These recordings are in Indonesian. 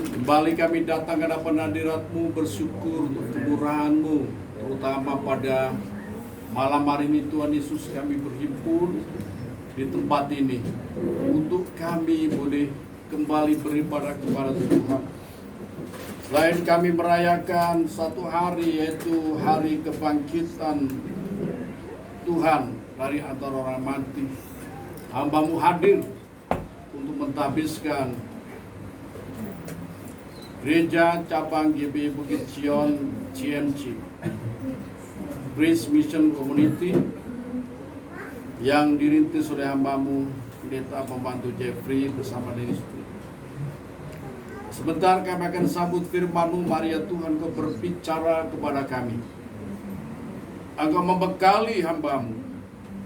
Kembali kami datang ke hadapan hadirat-Mu bersyukur untuk kemurahan-Mu, terutama pada malam hari ini Tuhan Yesus kami berhimpun di tempat ini untuk kami boleh kembali beribadah kepada Tuhan. Selain kami merayakan satu hari, yaitu hari kebangkitan Tuhan dari antara orang mati, hamba-Mu hadir untuk mentahbiskan Gereja Cabang GB Bukit Sion CMC Grace Mission Community yang dirintis oleh hamba-Mu Pendeta Pembantu Jeffrey bersama dengan istri. Sebentar kami akan sambut firman-Mu. Mari ya Tuhan, Kau berbicara kepada kami, Engkau membekali hamba-Mu,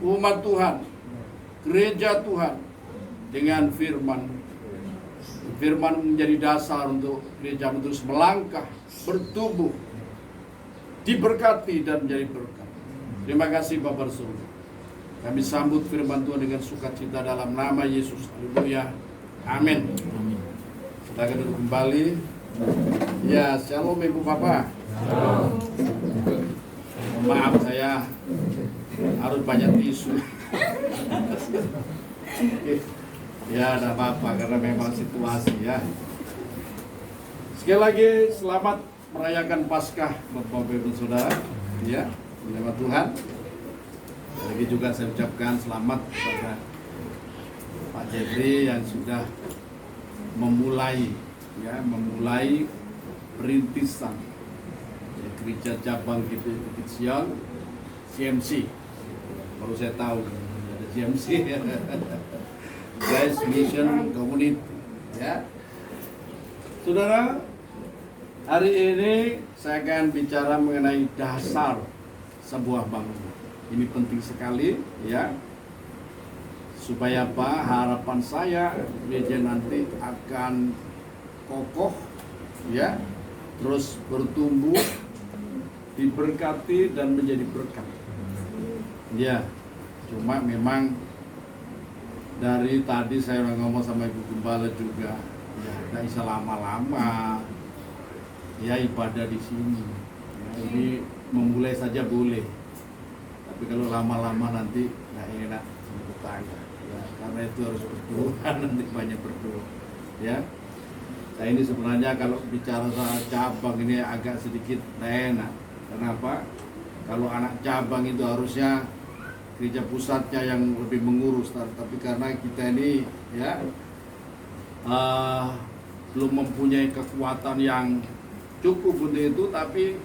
umat Tuhan, gereja Tuhan dengan firman. Firman menjadi dasar untuk gereja terus melangkah, bertumbuh, diberkati dan menjadi berkat. Terima kasih Bapa Surga. Kami sambut firman Tuhan dengan sukacita dalam nama Yesus. Haleluya. Amin. Kita akan duduk kembali. Ya, shalom Ibu Bapak. Maaf, saya harus banyak tisu. Ya, tidak apa-apa karena memang situasi ya. Sekali lagi selamat merayakan Paskah buat Bapak Ibu Saudara. Ya, nama Tuhan. Lagi juga saya ucapkan selamat kepada Pak Jeffrey yang sudah memulai perintisan ya, gereja cabang gitu Bukit Sion CMC. Baru saya tahu ada CMC. Grace Mission Community, ya. Saudara, hari ini saya akan bicara mengenai dasar sebuah bangunan. Ini penting sekali, ya. Supaya apa? Harapan saya gereja nanti akan kokoh, ya. Terus bertumbuh, diberkati dan menjadi berkat. Ya, cuma memang dari tadi saya ngomong sama Ibu Gembala juga, ya tidak bisa lama-lama, ya ibadah di sini. Ya, ini memulai saja boleh, tapi kalau lama-lama nanti nggak enak sama tetangga. Ya, karena itu harus berdoa, nanti banyak berdoa. Ya, saya ini sebenarnya kalau bicara soal cabang ini agak sedikit nggak enak. Kenapa? Kalau anak cabang itu harusnya gereja pusatnya yang lebih mengurus, tapi karena kita ini ya belum mempunyai kekuatan yang cukup untuk itu, tapi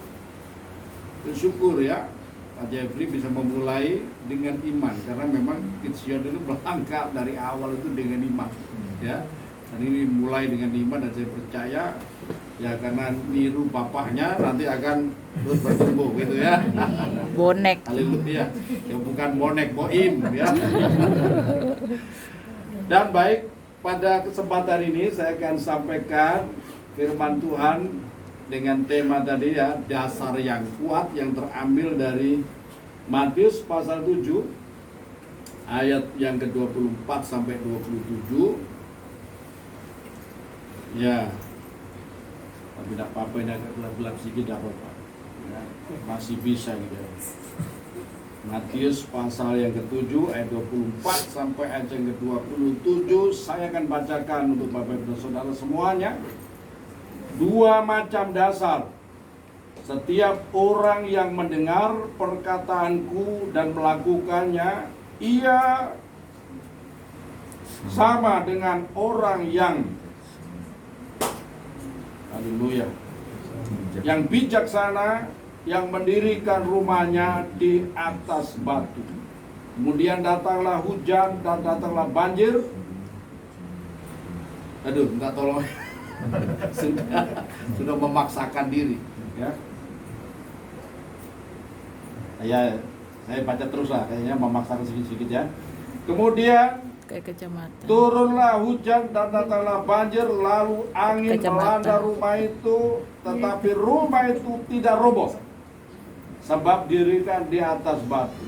bersyukur ya Pak Jeffrey bisa memulai dengan iman, karena memang Sion itu berangkat dari awal itu dengan iman ya, dan ini mulai dengan iman dan saya percaya ya karena niru bapaknya nanti akan terus bertumbuh gitu ya. Bonek. Haleluya. Ya bukan bonek, boim ya. Dan baik, pada kesempatan ini saya akan sampaikan firman Tuhan dengan tema tadi ya, dasar yang kuat yang terambil dari Matius pasal 7 ayat yang ke-24 sampai 27. Ya. Tapi tidak apa-apa, ini agak gelap-gelap sedikit, tidak apa-apa ya, masih bisa gitu ya. Matius pasal yang ke-7 ayat 24 sampai ayat yang ke-27 saya akan bacakan untuk Bapak Ibu Saudara semuanya. Dua macam dasar. Setiap orang yang mendengar perkataanku dan melakukannya, ia sama dengan orang yang haleluya, yang bijaksana, yang mendirikan rumahnya di atas batu. Kemudian datanglah hujan dan datanglah banjir. Aduh, minta tolong. sudah memaksakan diri, ya. Ya, saya baca terus lah, kayaknya memaksakan sedikit-sedikit ya. Kemudian Kecamatan. turunlah hujan dan datanglah banjir, lalu angin melanda rumah itu, tetapi rumah itu tidak roboh, sebab didirikan di atas batu.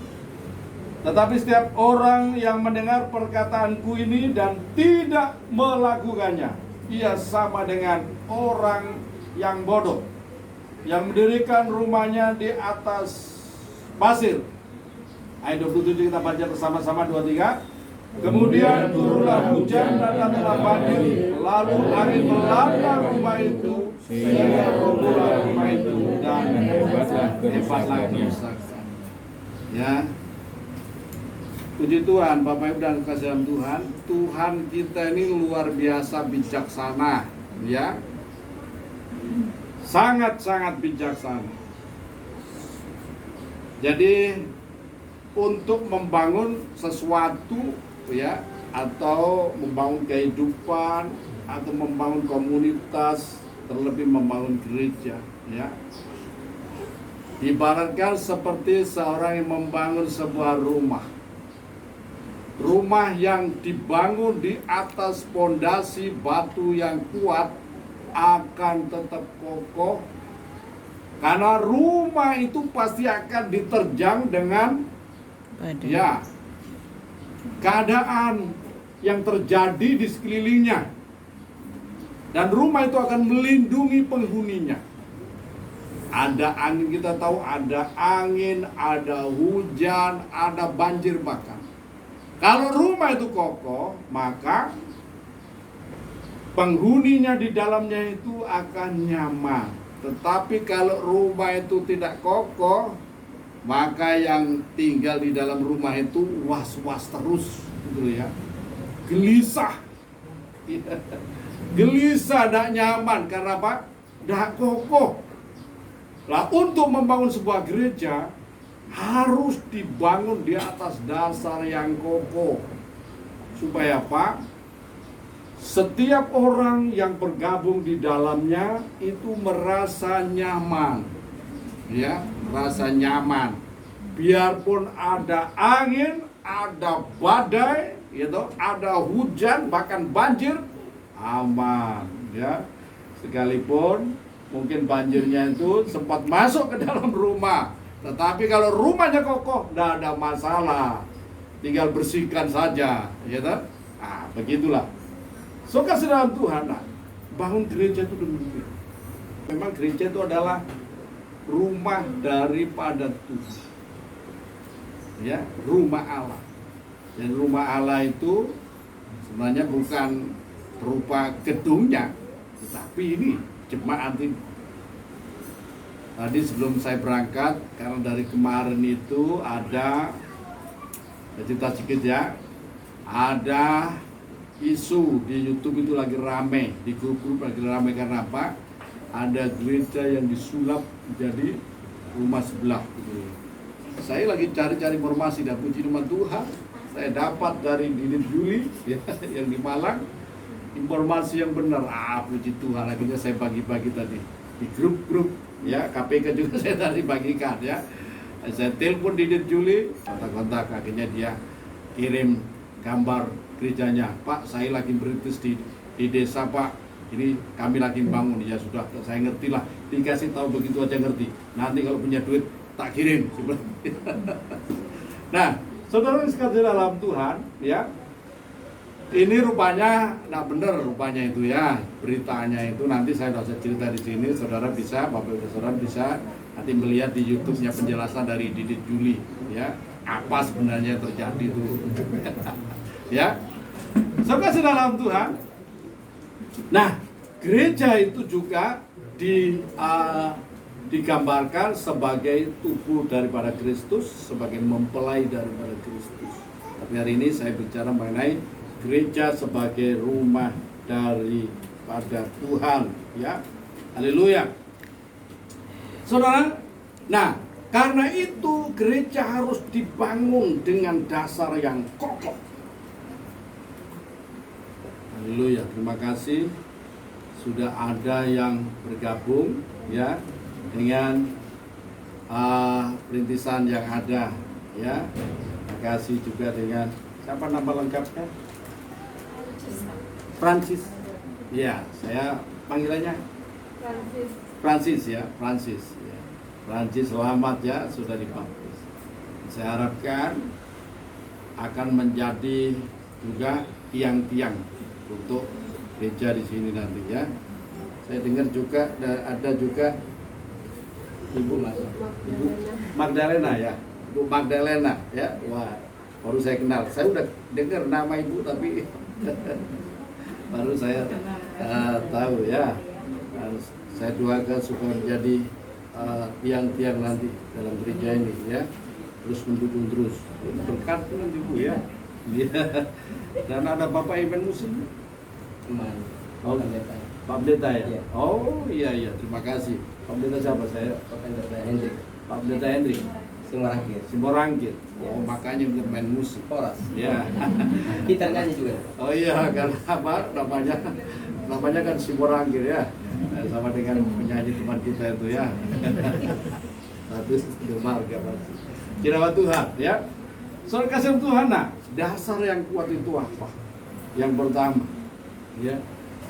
Tetapi setiap orang yang mendengar perkataanku ini dan tidak melakukannya, ia sama dengan orang yang bodoh yang mendirikan rumahnya di atas pasir. Ayat 27 kita baca bersama-sama, 2, 3. Kemudian turunlah hujan dan datanglah banjir, lalu angin melanda rumah itu sehingga robohlah rumah itu dan hebatlah kerusakan. Ya, puji Tuhan, Bapak Ibu dan kasih dalam Tuhan. Tuhan kita ini luar biasa bijaksana, ya, sangat-sangat bijaksana. Jadi untuk membangun sesuatu, ya, atau membangun kehidupan atau membangun komunitas, terlebih membangun gereja, ya, ibaratkan seperti seorang yang membangun sebuah rumah yang dibangun di atas pondasi batu yang kuat akan tetap kokoh, karena rumah itu pasti akan diterjang dengan Badai. ya keadaan yang terjadi di sekelilingnya, dan rumah itu akan melindungi penghuninya. Ada angin, kita tahu ada angin, ada hujan, ada banjir bahkan. Kalau rumah itu kokoh, maka penghuninya di dalamnya itu akan nyaman. Tetapi kalau rumah itu tidak kokoh, maka yang tinggal di dalam rumah itu was-was terus, gitu ya. Gelisah. Gelisah, tidak nyaman. Karena apa? Tidak kokoh. Lah, untuk membangun sebuah gereja harus dibangun di atas dasar yang kokoh. Supaya apa? Setiap orang yang bergabung di dalamnya itu merasa nyaman. Ya, rasa nyaman. Biarpun ada angin, ada badai, gitu, ada hujan, bahkan banjir, aman, ya. Sekalipun mungkin banjirnya itu sempat masuk ke dalam rumah, tetapi kalau rumahnya kokoh, tidak ada masalah. Tinggal bersihkan saja, gitu. Nah, begitulah. So, kasih dalam Tuhan, nah, bangun gereja itu demikian. Memang gereja itu adalah rumah daripada Tuhan, ya, rumah Allah. Dan rumah Allah itu sebenarnya bukan berupa gedungnya, tetapi ini jemaat ini. Tadi sebelum saya berangkat, karena dari kemarin itu ada cerita sedikit, ya, ada isu di YouTube itu lagi rame, di grup-grup lagi rame. Karena apa? Ada gereja yang disulap jadi rumah sebelah, gitu. Saya lagi cari-cari informasi, dan puji nama Tuhan, saya dapat dari Didit Juli, ya, yang di Malang, informasi yang benar. Puji Tuhan, akhirnya saya bagi-bagi tadi di grup-grup, ya, KPK juga saya tadi bagikan, ya. Saya telepon Didit Juli, kontak-kontak, akhirnya dia kirim gambar gerejanya. Pak, saya lagi berintis di desa, Pak. Ini kami lagi bangun. Ya sudah, saya ngerti lah. Dikasih tahu begitu aja ngerti. Nanti kalau punya duit tak kirim. Nah, saudara sekalian dalam Tuhan, ya, ini rupanya tidak benar, rupanya itu, ya, beritanya itu. Nanti saya tidak usah cerita di sini. Saudara bisa, Bapak Ibu saudara bisa nanti melihat di YouTube-nya penjelasan dari Didit Juli, ya, apa sebenarnya yang terjadi itu. Ya, saudara dalam Tuhan. Nah, gereja itu juga digambarkan sebagai tubuh daripada Kristus, sebagai mempelai daripada Kristus. Tapi hari ini saya bicara mengenai gereja sebagai rumah daripada Tuhan, ya. Haleluya. Saudara, nah, karena itu gereja harus dibangun dengan dasar yang kokoh. Haleluya, terima kasih sudah ada yang bergabung, ya, dengan perintisan yang ada, ya. Terima kasih juga dengan siapa nama lengkapnya? Francis. Ya, saya panggilannya Francis, ya, Francis. Ya. Francis, selamat, ya, sudah dibaptis. Saya harapkan akan menjadi juga tiang-tiang untuk gereja di sini nanti ya. Saya dengar juga ada juga Ibu Magdalena ya, Ibu Magdalena ya. Wah, baru saya kenal. Saya udah dengar nama Ibu tapi baru saya tahu ya. Saya doakan supaya menjadi tiang-tiang nanti dalam gereja ini ya. Terus mendukung terus. Berkat nanti Bu ya. Dan ada Bapak Iben Muslim. Oh, Pak Pendeta ya? Iya. Oh iya, terima kasih. Pak Pendeta siapa saya? Pak Pendeta Hendrik Pak Pendeta Hendrik Simorangkir. Simorangkir. Oh makanya bermain musik. Poras. Ya. Kita nyanyi juga. Oh iya, karena apa? Namanya kan Simorangkir ya. Sama dengan penyanyi teman kita itu ya. Satu gemar gak Kirawan Tuhan ya. Soal kasih Tuhan, nah dasar yang kuat itu apa? Yang pertama, ya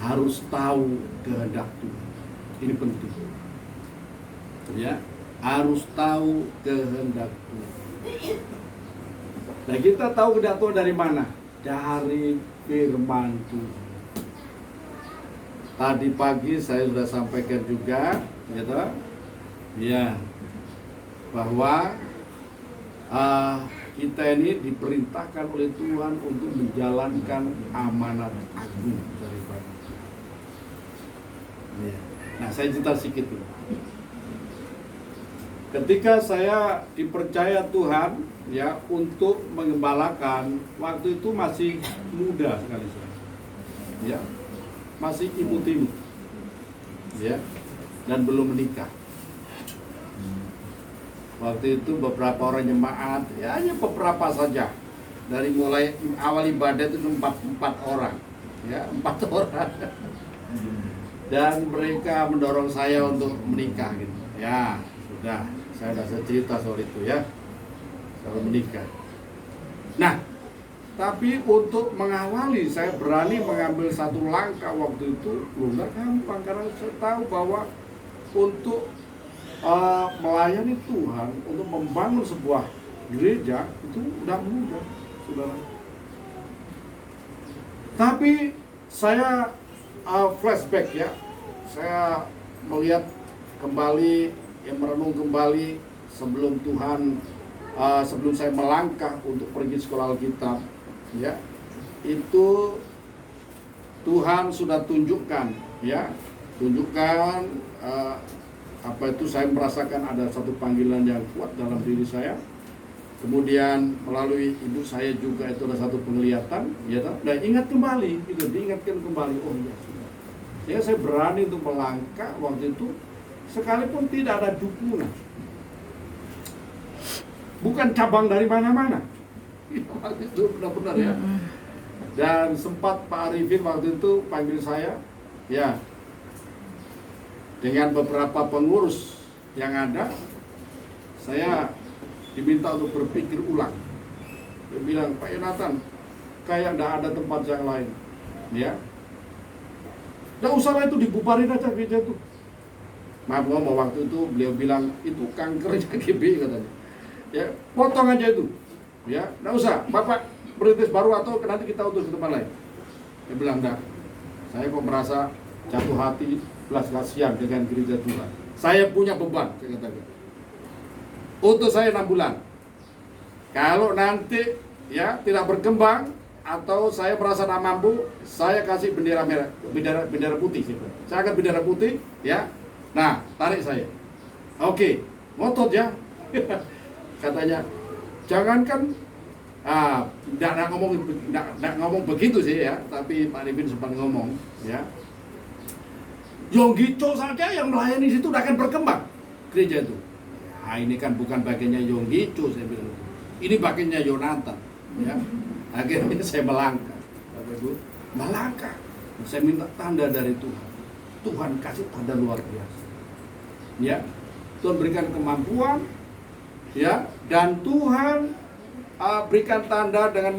harus tahu kehendak Tuhan. Ini penting. Ya, harus tahu kehendak Tuhan. Nah, kita tahu kehendak Tuhan dari mana? Dari firman Tuhan. Tadi pagi saya sudah sampaikan juga, gitu, ya, bahwa kita ini diperintahkan oleh Tuhan untuk menjalankan amanat agung daripada. Ya. Nah, saya cerita sedikit dulu. Ketika saya dipercaya Tuhan ya untuk mengembalakan, waktu itu masih muda sekali saya. Ya. Masih imut-imut. Ya. Dan belum menikah. Waktu itu beberapa orang jemaat, ya hanya beberapa saja. Dari mulai awal ibadah itu empat orang. Ya, 4 orang. Dan mereka mendorong saya untuk menikah gitu. Ya, sudah. Saya sudah cerita soal itu ya. Soal menikah. Nah, tapi untuk mengawali saya berani mengambil satu langkah waktu itu nggak gampang karena saya tahu bahwa untuk melayani Tuhan, untuk membangun sebuah gereja itu udah mudah, saudara. Tapi saya flashback ya, saya melihat kembali, merenung kembali sebelum Tuhan, sebelum saya melangkah untuk pergi sekolah Alkitab, ya, itu Tuhan sudah tunjukkan, ya, apa itu saya merasakan ada satu panggilan yang kuat dalam diri saya. Kemudian melalui ibu saya juga itu ada satu penglihatan, ya, dan ingat kembali, itu diingatkan kembali, oh iya sudah. Ya saya berani untuk melangkah waktu itu, sekalipun tidak ada dukungan, bukan cabang dari mana-mana. Waktu itu benar-benar ya. Dan sempat Pak Arifin waktu itu panggil saya, ya, dengan beberapa pengurus yang ada, saya diminta untuk berpikir ulang. Dia bilang, Pak Yonatan, kayak tidak ada tempat yang lain, ya. Tidak usahlah itu dibubarin aja gereja itu. Maaf ngomong waktu itu beliau bilang itu kankernya GBI katanya. Ya, potong aja itu, ya. Tidak usah, Bapak berintis baru atau nanti kita utus ke tempat lain. Dia bilang enggak. Saya kok merasa jatuh hati, belas kasihan dengan gereja Tuhan. Saya punya beban, saya katakan. Untuk saya 6 bulan. Kalau nanti ya tidak berkembang atau saya merasa tak mampu, saya kasih bendera merah, bendera putih. Saya akan bendera putih, ya. Nah, tarik saya. Oke, ngotot ya. Katanya, jangankan tidak ngomong begitu sih ya, tapi Pak Arifin sempat ngomong, ya. Yonggico saja yang melayani situ tidak akan berkembang gereja itu. Nah, ini kan bukan bagiannya Yonggico, saya bilang. Ini bagiannya Yonatan, ya. Akhirnya saya melangkah, Bapak Ibu, melangkah. Saya minta tanda dari Tuhan. Tuhan kasih tanda luar biasa, ya. Tuhan berikan kemampuan, ya, dan Tuhan berikan tanda dengan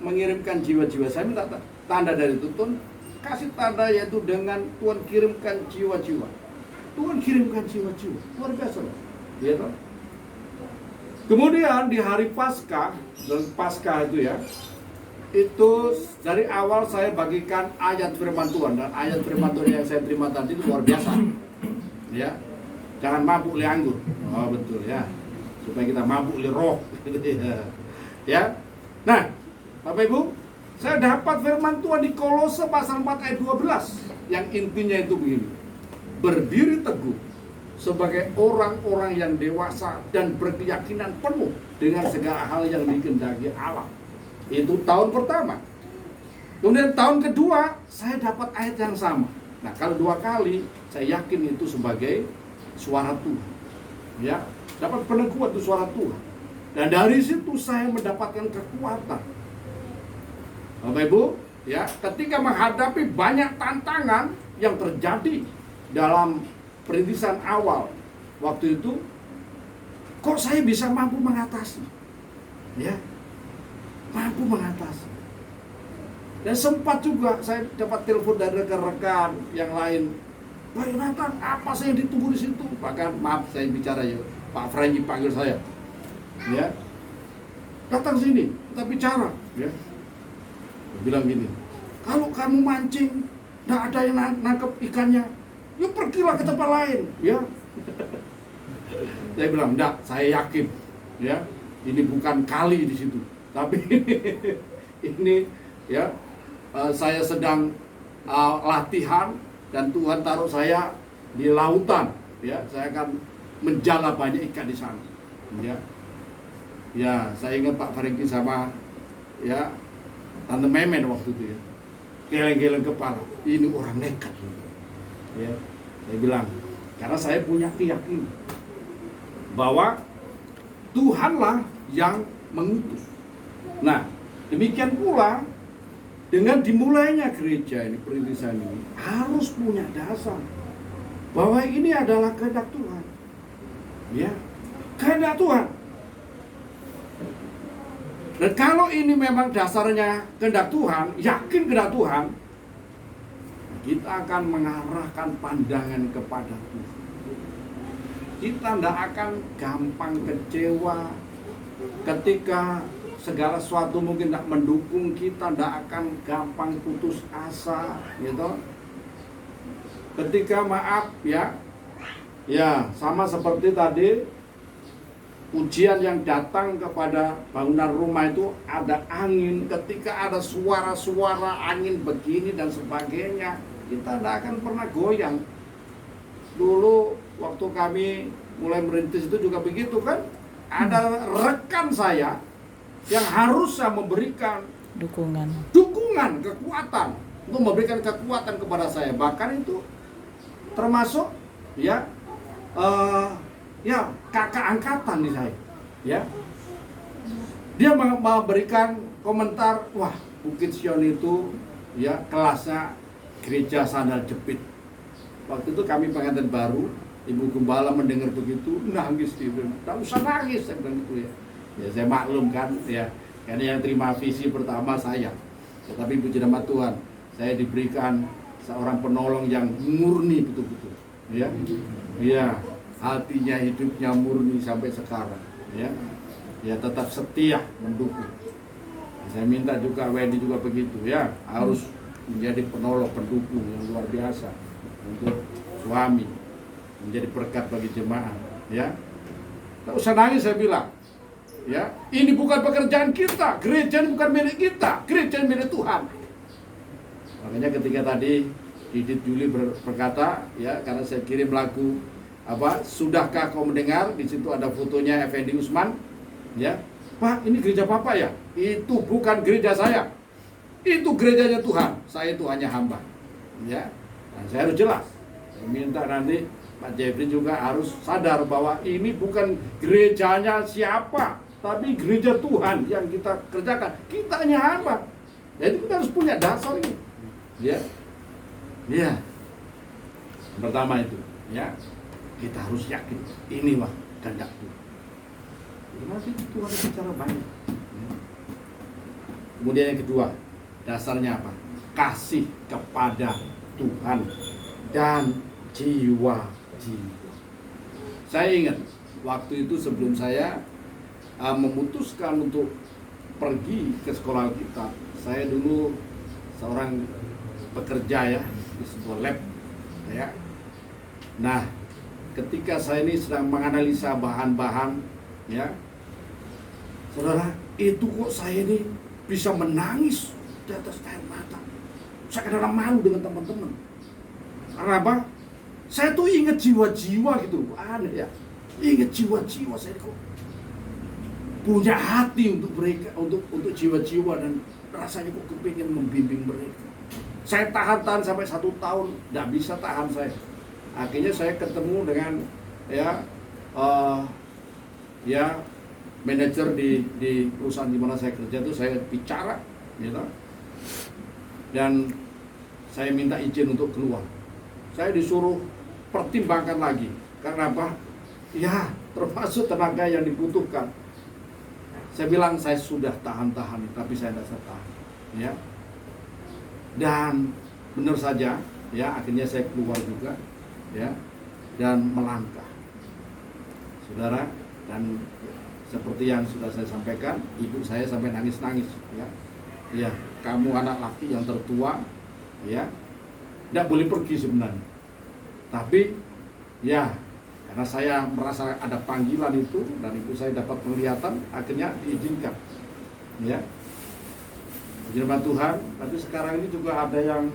mengirimkan jiwa-jiwa. Saya minta tanda dari Tuhan. Kasih tanda yaitu dengan Tuhan kirimkan jiwa-jiwa. Tuhan kirimkan jiwa-jiwa. Luar biasa, ya toh? Kemudian di hari Paskah, dan Paskah itu ya, itu dari awal saya bagikan ayat firman Tuhan, dan ayat firman Tuhan yang saya terima tadi itu luar biasa. Ya, jangan mabuk oleh anggur. Oh betul ya, supaya kita mabuk oleh roh. Ya, nah Bapak Ibu, saya dapat firman Tuhan di Kolose pasal 4 ayat 12 yang intinya itu begini: berdiri teguh sebagai orang-orang yang dewasa dan berkeyakinan penuh dengan segala hal yang dikehendaki Allah. Itu tahun pertama. Kemudian tahun kedua saya dapat ayat yang sama. Nah, kalau 2 kali saya yakin itu sebagai suara Tuhan. Ya, dapat peneguhan itu suara Tuhan. Dan dari situ saya mendapatkan kekuatan. Bapak Ibu, ya, ketika menghadapi banyak tantangan yang terjadi dalam perintisan awal waktu itu, kok saya bisa mampu mengatasi? Ya, mampu mengatasi. Dan sempat juga saya dapat telepon dari rekan-rekan yang lain, Pak Yonatan, apa saya yang ditunggu di situ? Bahkan maaf saya bicara ya, Pak Franky panggil saya, ya, datang sini kita bicara. Ya, dia bilang gini, kalau kamu mancing nggak ada yang nangkep ikannya, yuk pergilah ke tempat lain. Ya, saya bilang enggak, saya yakin, ya, ini bukan kali di situ. Tapi ini ya, saya sedang latihan dan Tuhan taruh saya di lautan, ya, saya akan menjala banyak ikan di sana. Ya, ya, saya ingat Pak Franky sama ya Tante Memen waktu itu ya, geleng-geleng kepala, ini orang nekat. Ya, saya bilang karena saya punya keyakinan bahwa Tuhanlah yang mengutus. Nah, demikian pula dengan dimulainya gereja ini, perintisan ini harus punya dasar bahwa ini adalah kehendak Tuhan. Ya, kehendak Tuhan. Dan kalau ini memang dasarnya kehendak Tuhan, yakin kehendak Tuhan, kita akan mengarahkan pandangan kepada Tuhan. Kita tidak akan gampang kecewa ketika segala sesuatu mungkin tidak mendukung kita, tidak akan gampang putus asa, gitu. Ketika maaf ya, ya sama seperti tadi ujian yang datang kepada bangunan rumah itu ada angin, ketika ada suara-suara angin begini dan sebagainya, kita tidak akan pernah goyang. Dulu waktu kami mulai merintis itu juga begitu kan, ada rekan saya yang harusnya memberikan dukungan, kekuatan, untuk memberikan kekuatan kepada saya. Bahkan itu termasuk ya ya kakak angkatan nih saya. Ya, dia memberikan komentar, wah Bukit Sion itu ya kelasnya gereja sandal jepit. Waktu itu kami pengantin baru, Ibu Gembala mendengar begitu nangis, dia bilang, tak usah nangis, saya bilang gitu ya. Ya saya maklum kan, ya, karena yang terima visi pertama saya. Tetapi puji nama Tuhan, saya diberikan seorang penolong yang murni betul-betul. Ya, ya, hatinya, hidupnya murni sampai sekarang. Ya, ya tetap setia mendukung. Saya minta juga Wendy juga begitu ya, harus menjadi penolong, pendukung yang luar biasa untuk suami, menjadi berkat bagi jemaat. Ya, tak usah nangis saya bilang. Ya, ini bukan pekerjaan kita, gereja ini bukan milik kita, gereja milik Tuhan. Makanya ketika tadi Didit Juli berkata, ya, karena saya kirim lagu apa, sudahkah kau mendengar? Di situ ada fotonya Effendi Usman, ya, Pak, ini gereja Papa ya? Itu bukan gereja saya, itu gerejanya Tuhan. Saya itu hanya hamba, ya. Dan saya harus jelas. Saya minta nanti Pak Jeffrey juga harus sadar bahwa ini bukan gerejanya siapa, tapi gereja Tuhan yang kita kerjakan. Kita hanya hamba. Jadi kita harus punya dasar ini. Ya. Ya. Pertama itu, ya. Kita harus yakin inilah kehendak Tuhan. Nanti Tuhan bicara banyak. Ya. Kemudian yang kedua, dasarnya apa? Kasih kepada Tuhan dan jiwa. Saya ingat waktu itu sebelum saya memutuskan untuk pergi ke sekolah kita. Saya dulu seorang pekerja ya di sebuah lab ya. Nah, ketika saya ini sedang menganalisa bahan-bahan ya, saudara, itu kok saya ini bisa menangis di atas air mata. Saya kadang malu dengan teman-teman. Karena apa? Saya tuh ingat jiwa-jiwa gitu, aneh ya. Ingat jiwa-jiwa saya kok punya hati untuk mereka, untuk jiwa-jiwa, dan rasanya kok kepingin membimbing mereka. Saya tahan sampai 1 tahun, tidak bisa tahan saya. Akhirnya saya ketemu dengan manajer di perusahaan di mana saya kerja itu, saya bicara, gitu. Dan saya minta izin untuk keluar. Saya disuruh pertimbangkan lagi. Karena apa? Ya, termasuk tenaga yang dibutuhkan. Saya bilang saya sudah tahan, tapi saya tidak bisa tahan. Ya. Dan benar saja, ya, akhirnya saya keluar juga, ya, dan melangkah. Saudara, dan seperti yang sudah saya sampaikan, ibu saya sampai nangis-nangis, ya. Ya, kamu anak laki yang tertua, ya, tidak boleh pergi sebenarnya. Tapi, ya, karena saya merasa ada panggilan itu dan ibu saya dapat penglihatan, akhirnya diizinkan, ya. Firman Tuhan, tapi sekarang ini juga ada yang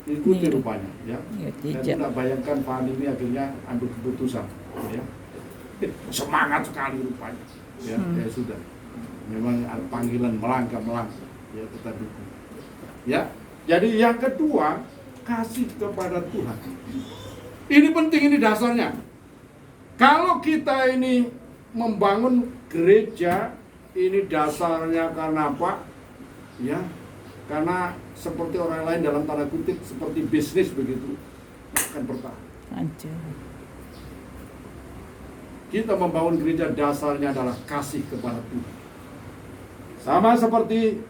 ikuti rupanya, ya. Saya tidak bayangkan Pak ini akhirnya ambil keputusan, ya. Semangat sekali rupanya, ya. Ya sudah, memang ada panggilan melangkah, ya, kita dukung, ya. Jadi yang kedua, kasih kepada Tuhan. Ini penting, ini dasarnya. Kalau kita ini membangun gereja, ini dasarnya karena apa? Ya, karena seperti orang lain dalam tanda kutip seperti bisnis begitu, akan bertahan. Kita membangun gereja dasarnya adalah kasih kepada Tuhan. Sama seperti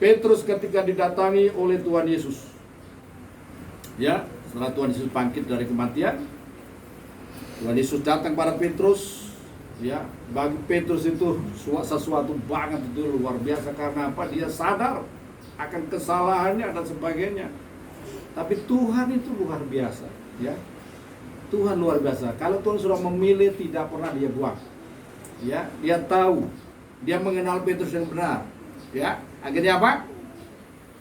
Petrus ketika didatangi oleh Tuhan Yesus. Ya, setelah Tuhan Yesus bangkit dari kematian, Tuhan Yesus datang pada Petrus. Ya, bagi Petrus itu sesuatu banget, itu luar biasa. Karena apa? Dia sadar akan kesalahannya dan sebagainya. Tapi Tuhan itu luar biasa, ya. Tuhan luar biasa. Kalau Tuhan sudah memilih, tidak pernah dia buang. Ya, dia tahu. Dia mengenal Petrus yang benar. Ya, akhirnya apa?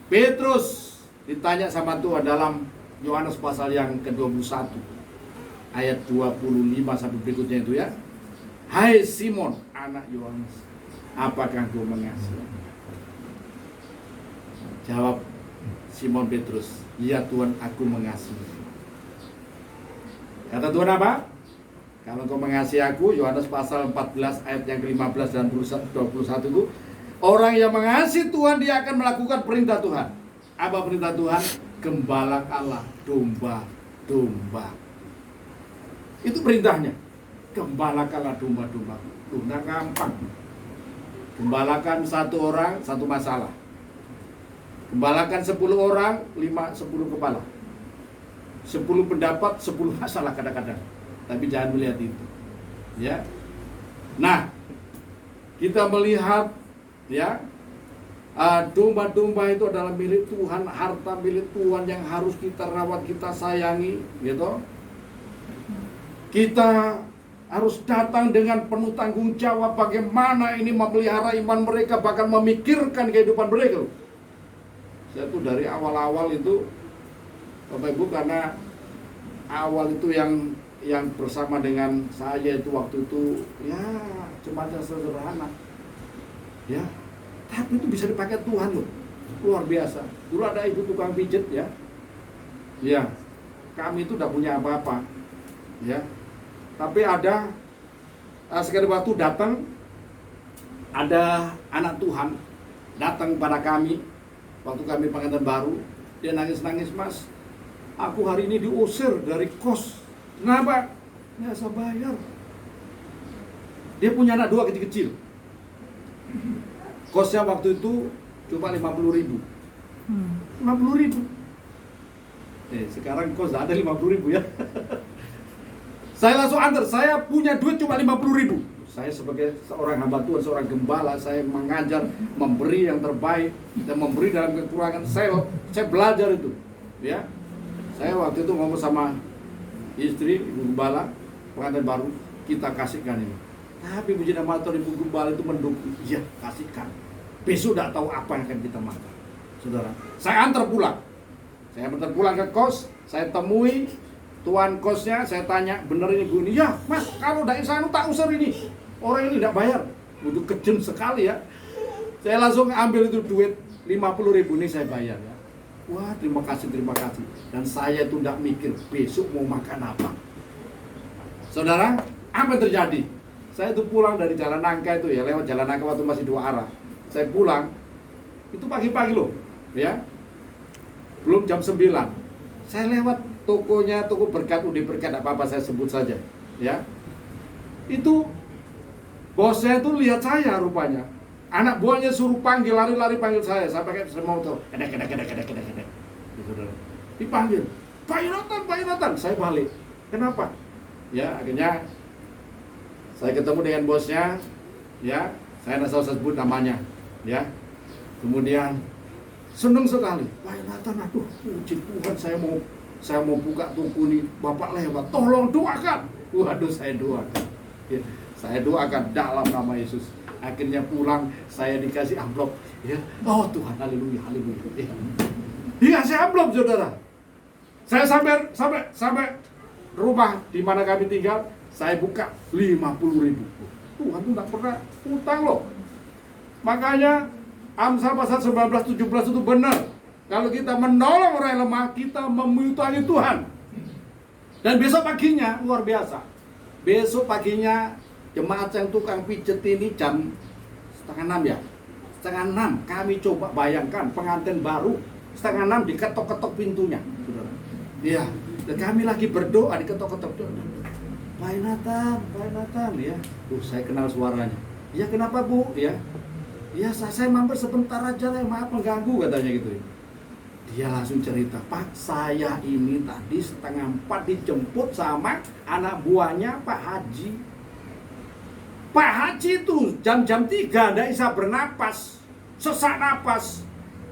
Petrus ditanya sama Tuhan dalam Yohanes pasal yang ke-21 ayat 25 sampai berikutnya itu, ya. Hai Simon, anak Yohanes, apakah engkau mengasihi? Jawab Simon Petrus, iya Tuhan, aku mengasihi. Kata Tuhan apa? Kalau engkau mengasihi aku, Yohanes pasal 14 ayat yang ke-15 dan 21 itu, orang yang mengasihi Tuhan, dia akan melakukan perintah Tuhan. Apa perintah Tuhan? Gembalakanlah domba-domba. Itu perintahnya. Gembalakanlah domba-domba. Tidak gampang. Gembalakan 1 orang, 1 masalah. Gembalakan 10 orang, 10 kepala. 10 pendapat, 10 masalah kadang-kadang. Tapi jangan melihat itu. Ya. Nah, kita melihat, ya, domba-domba itu adalah milik Tuhan, harta milik Tuhan yang harus kita rawat, kita sayangi, gitu. Kita harus datang dengan penuh tanggung jawab bagaimana ini memelihara iman mereka, bahkan memikirkan kehidupan mereka. Saya tuh dari awal-awal itu, Bapak Ibu, karena awal itu yang bersama dengan saya itu waktu itu, ya, cuma sederhana, ya. Tapi itu bisa dipakai Tuhan loh, luar biasa. Dulu ada ibu tukang pijet, ya. Ya, kami itu udah punya apa-apa, ya. Tapi ada sekali waktu datang, ada anak Tuhan datang pada kami waktu kami pengantin baru. Dia nangis-nangis, Mas, aku hari ini diusir dari kos. Kenapa? Nggak bisa bayar. Dia punya anak 2 kecil-kecil. Kosnya waktu itu cuma 50.000. 50.000. Sekarang kos ada 50.000, ya. Saya langsung antar, saya punya duit cuma 50.000. Saya sebagai seorang hamba Tuhan, seorang gembala, saya mengajar, memberi yang terbaik dan memberi dalam kekurangan saya belajar itu, ya. Saya waktu itu ngomong sama istri, ibu gembala, pengantin baru, kita kasihkan ini. Tapi puji nama Tuhan, ibu gembala itu mendukung, iya kasihkan. Besok tidak tahu apa yang akan kita makan, saudara. Saya antar pulang, ke kos, saya temui tuan kosnya, saya tanya, bener ini Bu ini? Ya mas, kalau dari sana tak usah ini. Orang ini tidak bayar, itu kejam sekali ya. Saya langsung ambil itu duit 50.000 ini saya bayar ya. Wah terima kasih. Dan saya itu tidak mikir besok mau makan apa. Saudara, apa yang terjadi? Saya itu pulang dari Jalan Nangka itu ya, lewat Jalan Nangka waktu masih 2 arah. Saya pulang, itu pagi-pagi loh, ya. Belum jam 9. Saya lewat tokonya, toko berkat, Udi Berkat, apa-apa saya sebut saja, ya. Itu bosnya itu lihat saya rupanya. Anak buahnya suruh panggil, lari-lari panggil saya pakai motor. Kedek. Dipanggil. Pak Yonatan. Saya balik. Kenapa? Ya, akhirnya saya ketemu dengan bosnya, ya. Saya tidak usah sebut namanya, ya. Kemudian senang sekali. Pak Yonatan, aduh, puji Tuhan, saya mau buka toko ini, Bapak lewat, tolong doakan. Waduh, saya doakan. Ya. Saya doakan dalam nama Yesus. Akhirnya pulang, saya dikasih amplop. Ya, oh Tuhan, haleluya. Ya. Dikasih amplop, saudara. Saya sampai rumah di mana kami tinggal, saya buka 50.000. Tuhan itu tidak pernah utang loh. Makanya Amsal pasal 19-17 itu benar. Kalau kita menolong orang yang lemah, kita memutangi Tuhan. Dan besok paginya luar biasa. Besok paginya jemaat yang tukang pijet ini jam 5:30 ya. 5:30 kami coba bayangkan pengantin baru 5:30 diketok-ketok pintunya, saudara. Iya, dan kami lagi berdoa diketok-ketok. Pak Nathan, ya. Saya kenal suaranya. Ya kenapa Bu? Ya. Ya saya mampir sebentar aja lah, maaf mengganggu katanya gitu. Dia langsung cerita, Pak saya ini tadi 3:30 dijemput sama anak buahnya Pak Haji. Pak Haji itu jam-3 tidak bisa bernapas, sesak napas.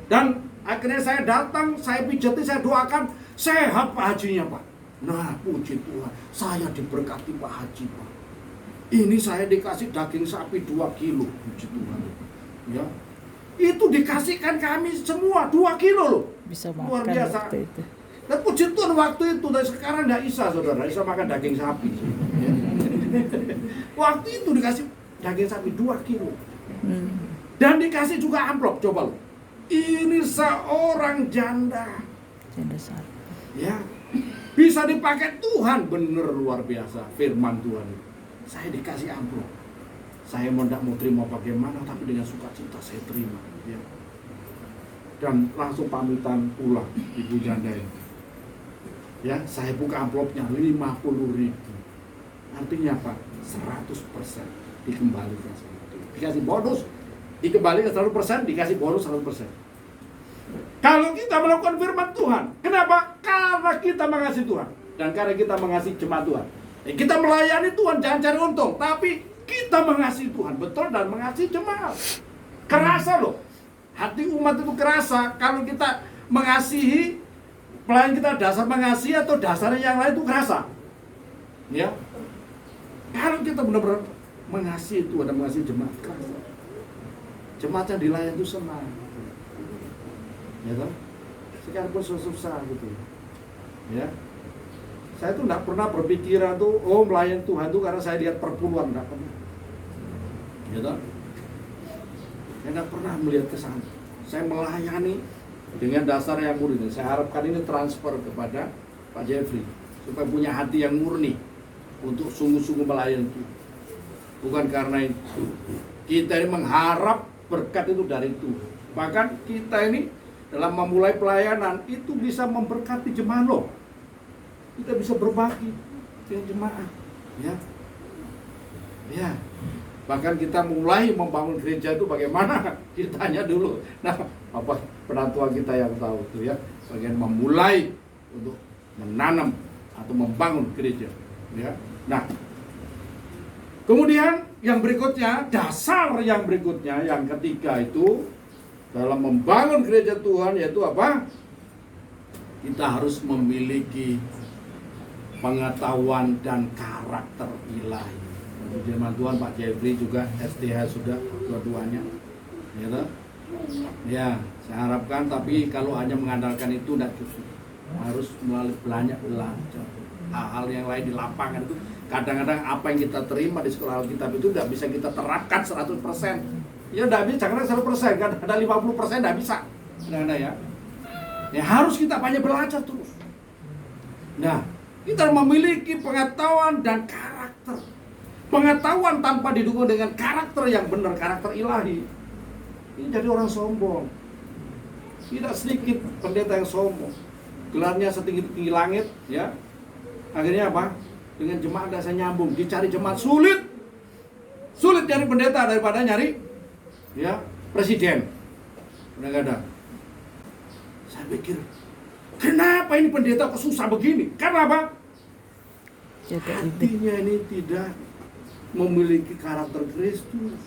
Dan akhirnya saya datang, saya pijati, saya doakan, sehat Pak Hajinya Pak. Nah puji Tuhan, saya diberkati Pak Haji Pak. Ini saya dikasih daging sapi 2 kilo, puji Tuhan. Ya, itu dikasihkan kami semua 2 kilo loh. Bisa makan luar biasa. waktu itu. Dan puji Tuhan waktu itu, dan sekarang tidak bisa saudara, bisa makan daging sapi. Waktu itu dikasih daging sapi 2 kilo. Dan dikasih juga amplop, coba lo. Ini seorang janda. Janda satu. Ya, bisa dipakai Tuhan, bener luar biasa firman Tuhan. Saya dikasih amplop. Saya mau terima bagaimana, tapi dengan sukacita saya terima. Ya. Dan langsung pamitan pulang ibu janda ini. Ya, saya buka amplopnya 50.000. Artinya apa? 100% dikembalikan. Dikasih bonus, dikembalikan 100%, dikasih bonus 100%. Kalau kita melakukan firman Tuhan, kenapa? Karena kita mengasihi Tuhan dan karena kita mengasihi jemaat Tuhan. Kita melayani Tuhan, jangan cari untung, tapi kita mengasihi Tuhan betul dan mengasihi jemaat. Kerasa loh, hati umat itu kerasa kalau kita mengasihi pelayan kita, dasar mengasihi atau dasarnya yang lain itu kerasa. Ya, kalau kita benar-benar mengasihi Tuhan dan mengasihi jemaat, kerasa. Jemaat yang dilayani itu senang. Ya kan? Sekalipun susah gitu. Ya. Saya tuh tidak pernah berpikiran tuh, oh melayani Tuhan tuh karena saya lihat perpuluhan, tidak pernah. Ya kan? Saya tidak pernah melihat ke sana. Saya melayani dengan dasar yang murni. Saya harapkan ini transfer kepada Pak Jeffrey supaya punya hati yang murni untuk sungguh-sungguh melayani Tuhan. Bukan karena itu. Kita ini mengharap berkat itu dari Tuhan. Bahkan kita ini dalam memulai pelayanan itu bisa memberkati jemaat loh. Kita bisa berbagi dengan jemaat, ya. Ya. Bahkan kita mulai membangun gereja itu bagaimana? Kita tanya dulu. Nah, apa penantua kita yang tahu itu ya, bagian memulai untuk menanam atau membangun gereja, ya. Nah, Kemudian yang berikutnya, dasar yang berikutnya, yang ketiga itu dalam membangun gereja Tuhan yaitu apa? Kita harus memiliki pengetahuan dan karakter ilahi. Firman Tuhan Pak Jeffrey juga STH sudah dua-duanya, gitu. Ya, saya harapkan. Tapi kalau hanya mengandalkan itu tidak cukup, harus melalui banyak belajar hal-hal yang lain di lapangan itu. Kadang-kadang apa yang kita terima di sekolah Alkitab itu tidak bisa kita terapkan 100%. Ya tidak bisa, karena 100%, kadang ada 50% tidak bisa. Nah, ya. Ya harus kita banyak belajar terus. Nah, kita memiliki pengetahuan dan karakter. Pengetahuan tanpa didukung dengan karakter yang benar, karakter ilahi, ini jadi orang sombong. Tidak sedikit pendeta yang sombong, gelarnya setinggi-tinggi langit, ya. Akhirnya apa? Dengan jemaat tidak bisa nyambung, dicari jemaat sulit. Sulit nyari pendeta daripada nyari, ya, presiden. Kadang-kadang saya pikir, kenapa ini pendeta kok susah begini? Karena apa? Hatinya ini tidak memiliki karakter Kristus.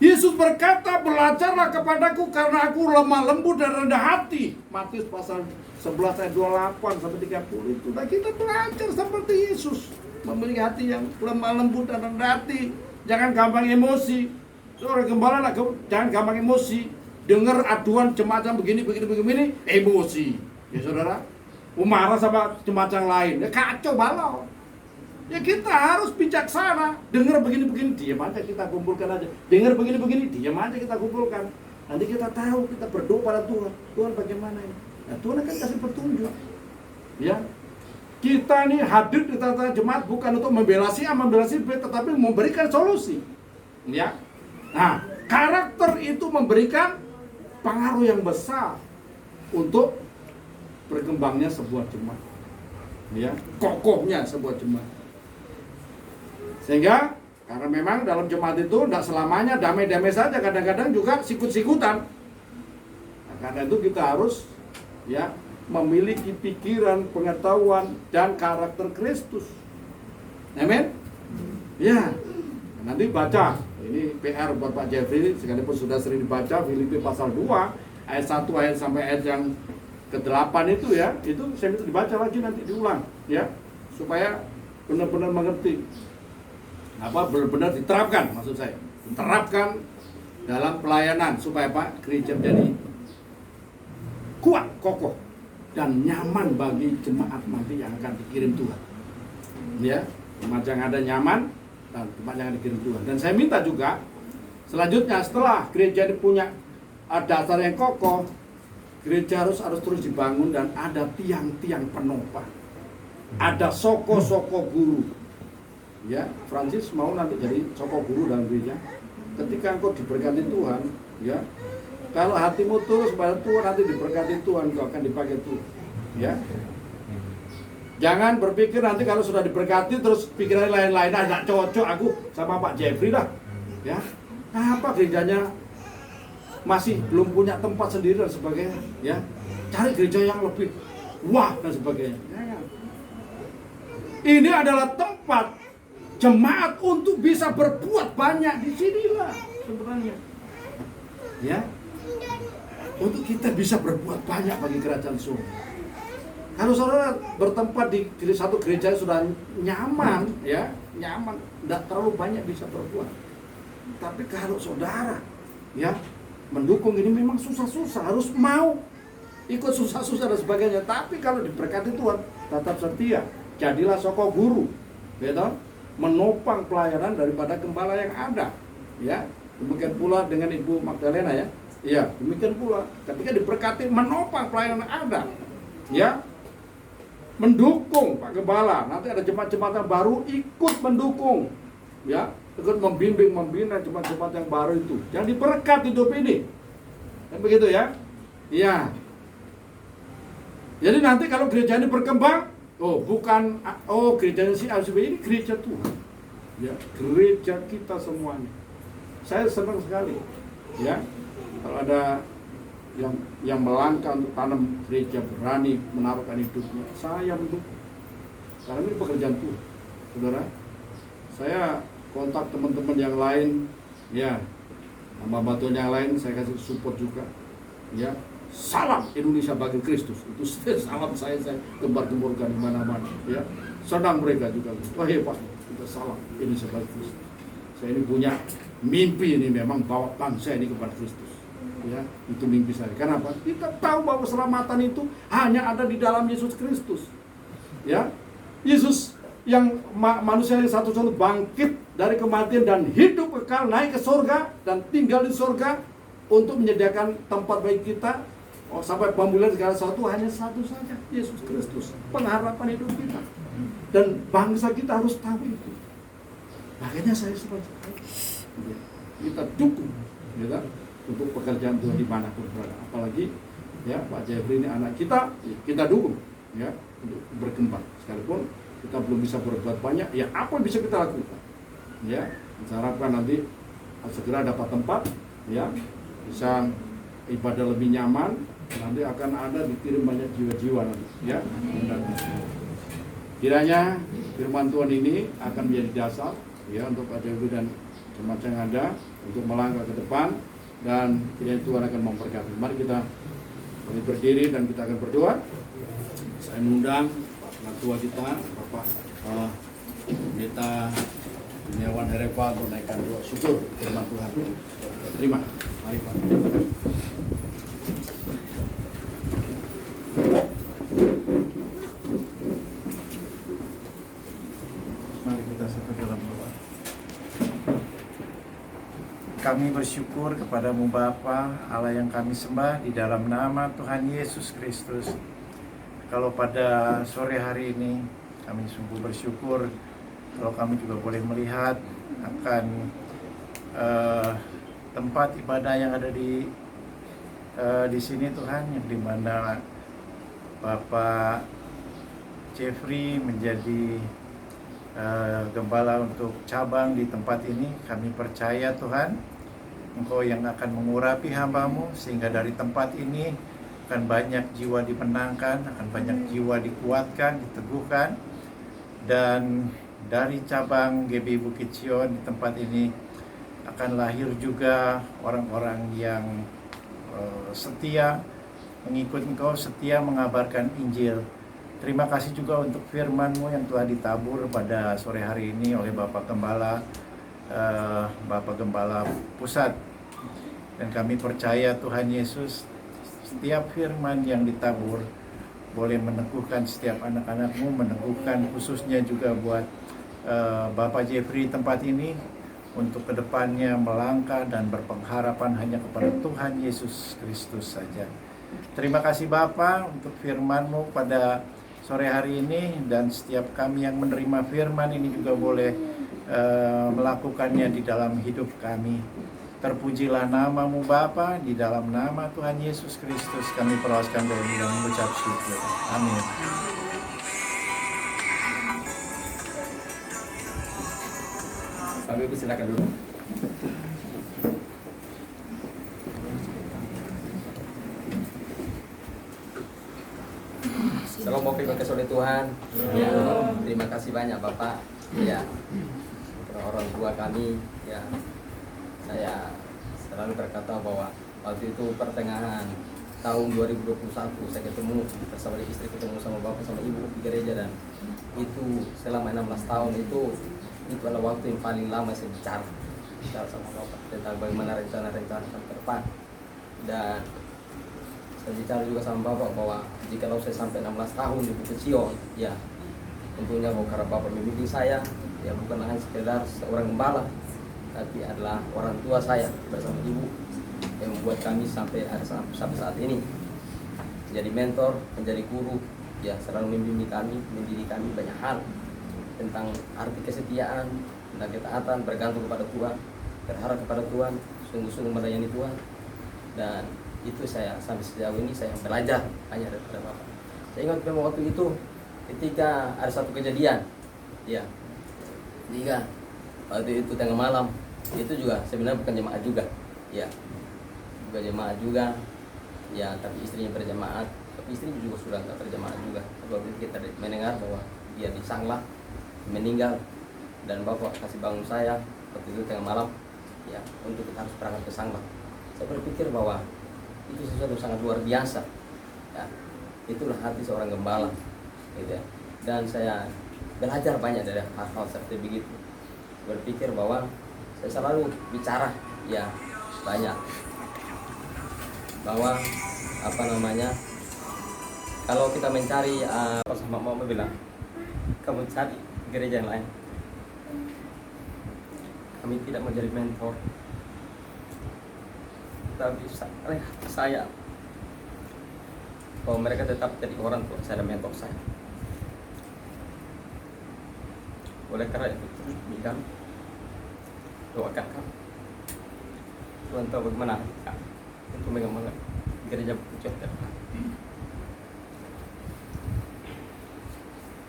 Yesus berkata, belajarlah kepadaku karena aku lemah lembut dan rendah hati. Matius pasal 11 ayat 28 sampai 30 itu. Nah, kita belajar seperti Yesus, memiliki hati yang lemah lembut dan rendah hati. Jangan gampang emosi. Seorang gembala lah, jangan gampang emosi. Dengar aduan jemaat yang begini, emosi. Ya saudara, marah sama jemaat yang lain, ya kacau balau. Ya kita harus bijaksana. Dengar begini-begini, diam aja kita kumpulkan aja. Dengar begini-begini, diam aja kita kumpulkan. Nanti kita tahu, kita berdoa pada Tuhan. Tuhan bagaimana ini? Nah, Tuhan akan kasih petunjuk. Ya, kita ini hadir di tengah jemaat bukan untuk membela si A, membela si B, tetapi memberikan solusi. Ya, nah karakter itu memberikan pengaruh yang besar untuk berkembangnya sebuah jemaat. Ya, kokohnya sebuah jemaat. Sehingga karena memang dalam jemaat itu tidak selamanya damai-damai saja, kadang-kadang juga sikut-sikutan. Nah, karena itu kita harus, ya, memiliki pikiran, pengetahuan dan karakter Kristus. Amin. Ya. Nanti baca, ini PR buat Pak Jeffrey, sekalipun sudah sering dibaca Filipi pasal 2 ayat 1 ayat sampai ayat yang ke-8 itu, ya, itu saya minta dibaca lagi, nanti diulang, ya, supaya benar-benar mengerti. Apa benar-benar diterapkan, maksud saya diterapkan dalam pelayanan supaya Pak gereja menjadi kuat, kokoh dan nyaman bagi jemaat nanti yang akan dikirim Tuhan, ya, jemaat yang ada nyaman dan jemaat yang dikirim Tuhan. Dan saya minta juga selanjutnya setelah gereja ini punya dasar yang kokoh, gereja harus terus dibangun dan ada tiang-tiang penopang, ada soko-soko guru. Ya, Francis mau nanti jadi soko guru dalam gereja. Ketika engkau diberkati Tuhan, ya, kalau hatimu tulus pada Tuhan, nanti diberkati Tuhan, engkau akan dipakai Tuhan. Ya, jangan berpikir nanti kalau sudah diberkati terus pikiran lain-lain, nggak cocok aku sama Pak Jeffrey dah. Ya, apa gerejanya masih belum punya tempat sendiri dan sebagainya. Ya, cari gereja yang lebih wah dan sebagainya. Ini adalah tempat jemaat untuk bisa berbuat banyak di sinilah sebenarnya. Ya. Untuk kita bisa berbuat banyak bagi kerajaan surga. Kalau saudara bertempat di satu gereja sudah nyaman, ya, nyaman, tidak terlalu banyak bisa berbuat. Tapi kalau saudara, ya, mendukung ini memang susah-susah, harus mau ikut susah-susah dan sebagainya. Tapi kalau diberkati Tuhan, tetap setia, jadilah soko guru, gitu, menopang pelayanan daripada gembala yang ada, ya. Demikian pula dengan Ibu Magdalena, ya. Ya, demikian pula ketika diberkati menopang pelayanan yang ada, ya, mendukung Pak Gembala. Nanti ada jemaat-jemaat yang baru ikut mendukung, ya, ikut membimbing, membina jemaat-jemaat yang baru itu. Yang diberkat hidup ini, kan begitu, ya. Ya. Jadi nanti kalau gereja ini berkembang, gereja si ACB ini gereja Tuhan, ya, gereja kita semuanya. Saya senang sekali, ya, kalau ada yang melangkah untuk tanam gereja, berani menaruhkan hidupnya, saya mendukung. Karena ini pekerjaan Tuhan, saudara. saya kontak teman-teman yang lain, ya, hamba Tuhan yang lain saya kasih support juga, ya. Salam Indonesia bagi Kristus, itu salam saya gembar-gemborkan di mana-mana, ya. Senang mereka juga, wah hebat, kita salam Indonesia bagi Kristus. Saya ini punya mimpi ini memang bawa bangsa ini kepada Kristus, ya. Itu mimpi saya. Kenapa? Kita tahu bahwa keselamatan itu hanya ada di dalam Yesus Kristus, ya. Yesus yang manusia yang satu-satu bangkit dari kematian dan hidup kekal, naik ke surga dan tinggal di surga untuk menyediakan tempat bagi kita. Sampai pemulihan segala sesuatu hanya satu saja, Yesus Kristus, pengharapan hidup kita. Dan bangsa kita harus tahu itu. Makanya saya sepakat, kita dukung, ya, untuk pekerjaan Tuhan dimanapun berada. Apalagi, ya, Pak Jeffrey ini anak kita, kita dukung, ya, untuk berkembang. Sekalipun kita belum bisa berbuat banyak, ya apa yang bisa kita lakukan, ya. Saya harapkan nanti segera dapat tempat, ya, bisa ibadah lebih nyaman. Nanti akan ada dikirim banyak jiwa-jiwa nanti, ya. Kiranya firman Tuhan ini akan menjadi dasar, ya, untuk Pak Jeffrey dan jemaat yang ada untuk melangkah ke depan, dan kiranya Tuhan akan memberkati. Mari kita berdiri dan kita akan berdoa. Saya mengundang Pak Tua kita, Bapak Pendeta Kurniawan Herefa, untuk naikkan doa syukur firman Tuhan. Terima. Mari Pak. Mari kita satu dalam doa. Kami bersyukur kepadamu Bapa, Allah yang kami sembah, di dalam nama Tuhan Yesus Kristus. Kalau pada sore hari ini kami sungguh bersyukur kalau kami juga boleh melihat akan tempat ibadah yang ada di sini Tuhan, yang dimana Bapak Jeffrey menjadi gembala untuk cabang di tempat ini. Kami percaya Tuhan, Engkau yang akan mengurapi hamba-Mu, sehingga dari tempat ini akan banyak jiwa dimenangkan, akan banyak jiwa dikuatkan, diteguhkan. Dan dari cabang GB Bukit Sion di tempat ini akan lahir juga orang-orang yang setia mengikut Engkau, setia mengabarkan Injil. Terima kasih juga untuk firman-Mu yang telah ditabur pada sore hari ini oleh Bapak Gembala, Bapak Gembala Pusat. Dan kami percaya Tuhan Yesus, setiap firman yang ditabur boleh meneguhkan setiap anak-anak-Mu, meneguhkan khususnya juga buat Bapak Jeffrey tempat ini, untuk kedepannya melangkah dan berpengharapan hanya kepada Tuhan Yesus Kristus saja. Terima kasih Bapa untuk firman-Mu pada sore hari ini, dan setiap kami yang menerima firman ini juga boleh melakukannya di dalam hidup kami. Terpujilah nama-Mu Bapa, di dalam nama Tuhan Yesus Kristus kami perluaskan doa dan mengucap syukur. Amin. Kami silakan dulu. Shalom, mau terima kasih oleh Tuhan. Ya, terima kasih banyak Bapak. Ya, orang tua kami. Ya, saya selalu berkata bahwa waktu itu pertengahan tahun 2021 saya ketemu bersama istri, ketemu sama Bapak sama Ibu di gereja, dan itu selama 16 tahun itu adalah waktu yang paling lama saya bicara sama Bapak tentang bagaimana rencana-rencana ke depan. Dan saya bicara juga sama Bapak bahwa jika saya sampai 16 tahun di Bukit Sion, ya tentunya karena Bapak membimbing saya, ya bukan hanya sekedar seorang gembala, tapi adalah orang tua saya bersama Ibu yang membuat kami sampai saat ini menjadi mentor, menjadi guru, ya selalu membimbing kami, mendidik kami banyak hal tentang arti kesetiaan, tentang ketaatan, bergantung kepada Tuhan, berharap kepada Tuhan, sungguh-sungguh melayani Tuhan. Dan itu saya sampai sejauh ini saya belajar hanya daripada Bapak. Saya ingat memang waktu itu ketika ada satu kejadian, ya, ketika waktu itu tengah malam, itu juga sebenarnya bukan jemaat juga, ya, bukan jemaat juga, ya, tapi istrinya berjemaat, tapi istrinya juga sudah nggak berjemaat juga. Waktu itu kita mendengar bahwa dia disangla, meninggal, dan Bapak kasih bangun saya waktu itu tengah malam, ya, untuk kita harus berangkat ke sana. Saya berpikir bahwa itu sesuatu sangat luar biasa, ya. Itulah hati seorang gembala, gitu ya. Dan saya belajar banyak dari hal-hal seperti begitu. Berpikir bahwa saya selalu bicara, ya, banyak bahwa apa namanya, kalau kita mencari sama mama bilang kamu cari gereja yang lain, kami tidak mau jadi mentor, tapi saya bahwa mereka tetap jadi orang tua saya dan mentor saya. Oleh karena itu terus bilang doakan kami, Tuhan tahu bagaimana kami untuk mengembangkan gereja Pucet depan.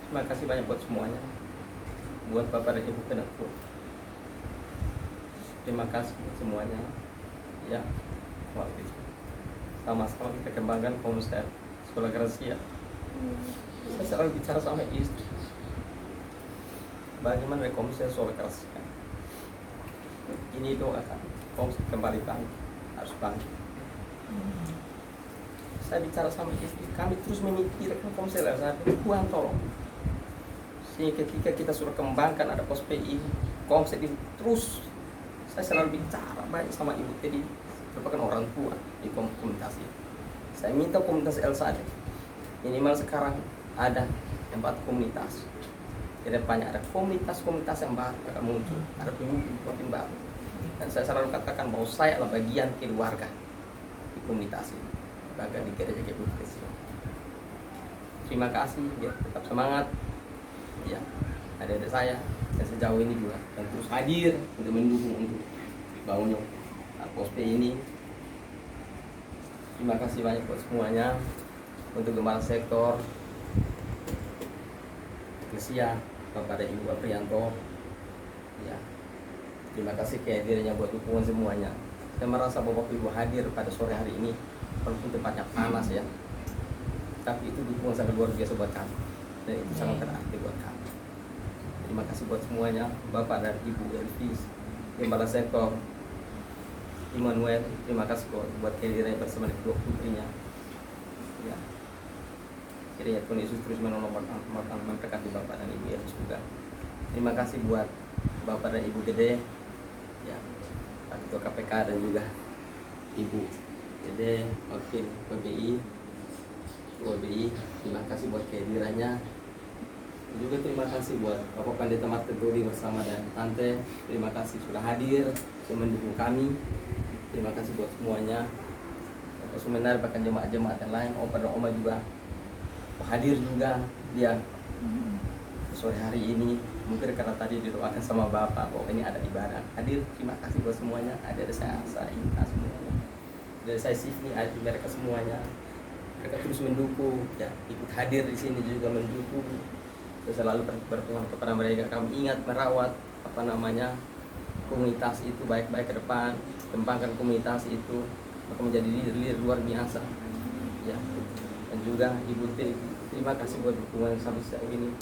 Terima kasih banyak buat semuanya, buat Bapak dan Ibu Penentu. Terima kasih buat semuanya, ya. Waktu itu sama-sama kita kembangkan konsep sekolah Gracia. Saya selalu bicara sama istri, bagaimana konsep sekolah Gracia ini doakan konsep kembali bangkit, harus bangkit. Saya bicara sama istri, kami terus memikirkan konsep Gracia. Tuhan tolong, sehingga ketika kita sudah kembangkan ada pos PI, konsep itu terus. Saya selalu bicara banyak sama Ibu Teddy, merupakan orang tua di komunitas ini. Saya minta komunitas El Sadet minimal sekarang ada 4 komunitas. Kedepannya ada komunitas-komunitas yang baru akan muncul, ada pemimpin baru. Dan saya selalu katakan bahwa saya adalah bagian keluarga di komunitas ini, bagian di gereja GBK. Terima kasih, ya, tetap semangat, ya, adik-adik saya dan sejauh ini juga yang terus hadir untuk mendukung untuk bangunnya poste ini. Terima kasih banyak buat semuanya, untuk gembala sektor Eklesia Bapak dan Ibu Aprianto, ya. Terima kasih kehadirannya buat dukungan semuanya. Saya merasa bahwa Bapak Ibu hadir pada sore hari ini walaupun tempatnya panas, ya, tapi itu dukungan sangat luar biasa buat kami dan itu sangat berarti buat kami. Terima kasih buat semuanya, Bapak dan Ibu Elvis, gembala sektor Immanuel. Terima kasih buat kehadirannya bersama kedua putrinya, ya. Kiranya Tuhan Yesus terus menolong memberkati Bapak dan Ibu Elvis juga. Terima kasih buat Bapak dan Ibu Gede, ya, Pak Ketua KPK dan juga Ibu Gede, Wakil PBI, PBI. Terima kasih buat kehadirannya. Juga terima kasih buat Bapak Pendeta Martin Turi bersama dan Tante. Terima kasih sudah hadir mendukung kami. Terima kasih buat semuanya. Bapak Sumenar, bahkan jemaat-jemaat yang lain, Opa dan Oma juga hadir juga dia sore hari ini. Mungkin karena tadi didoakan sama Bapak bahwa ini ada ibadah. Hadir, terima kasih buat semuanya. Ada saya Ika semuanya. Ada saya Sifni, ada mereka semuanya. Mereka terus mendukung, ya, ikut hadir di sini juga mendukung. Saya selalu berdoa kepada mereka, kami ingat merawat komunitas itu baik-baik ke depan, kembangkan komunitas itu akan menjadi leader luar biasa, ya. Dan juga Ibu T, terima kasih buat dukungan sampai saat ini.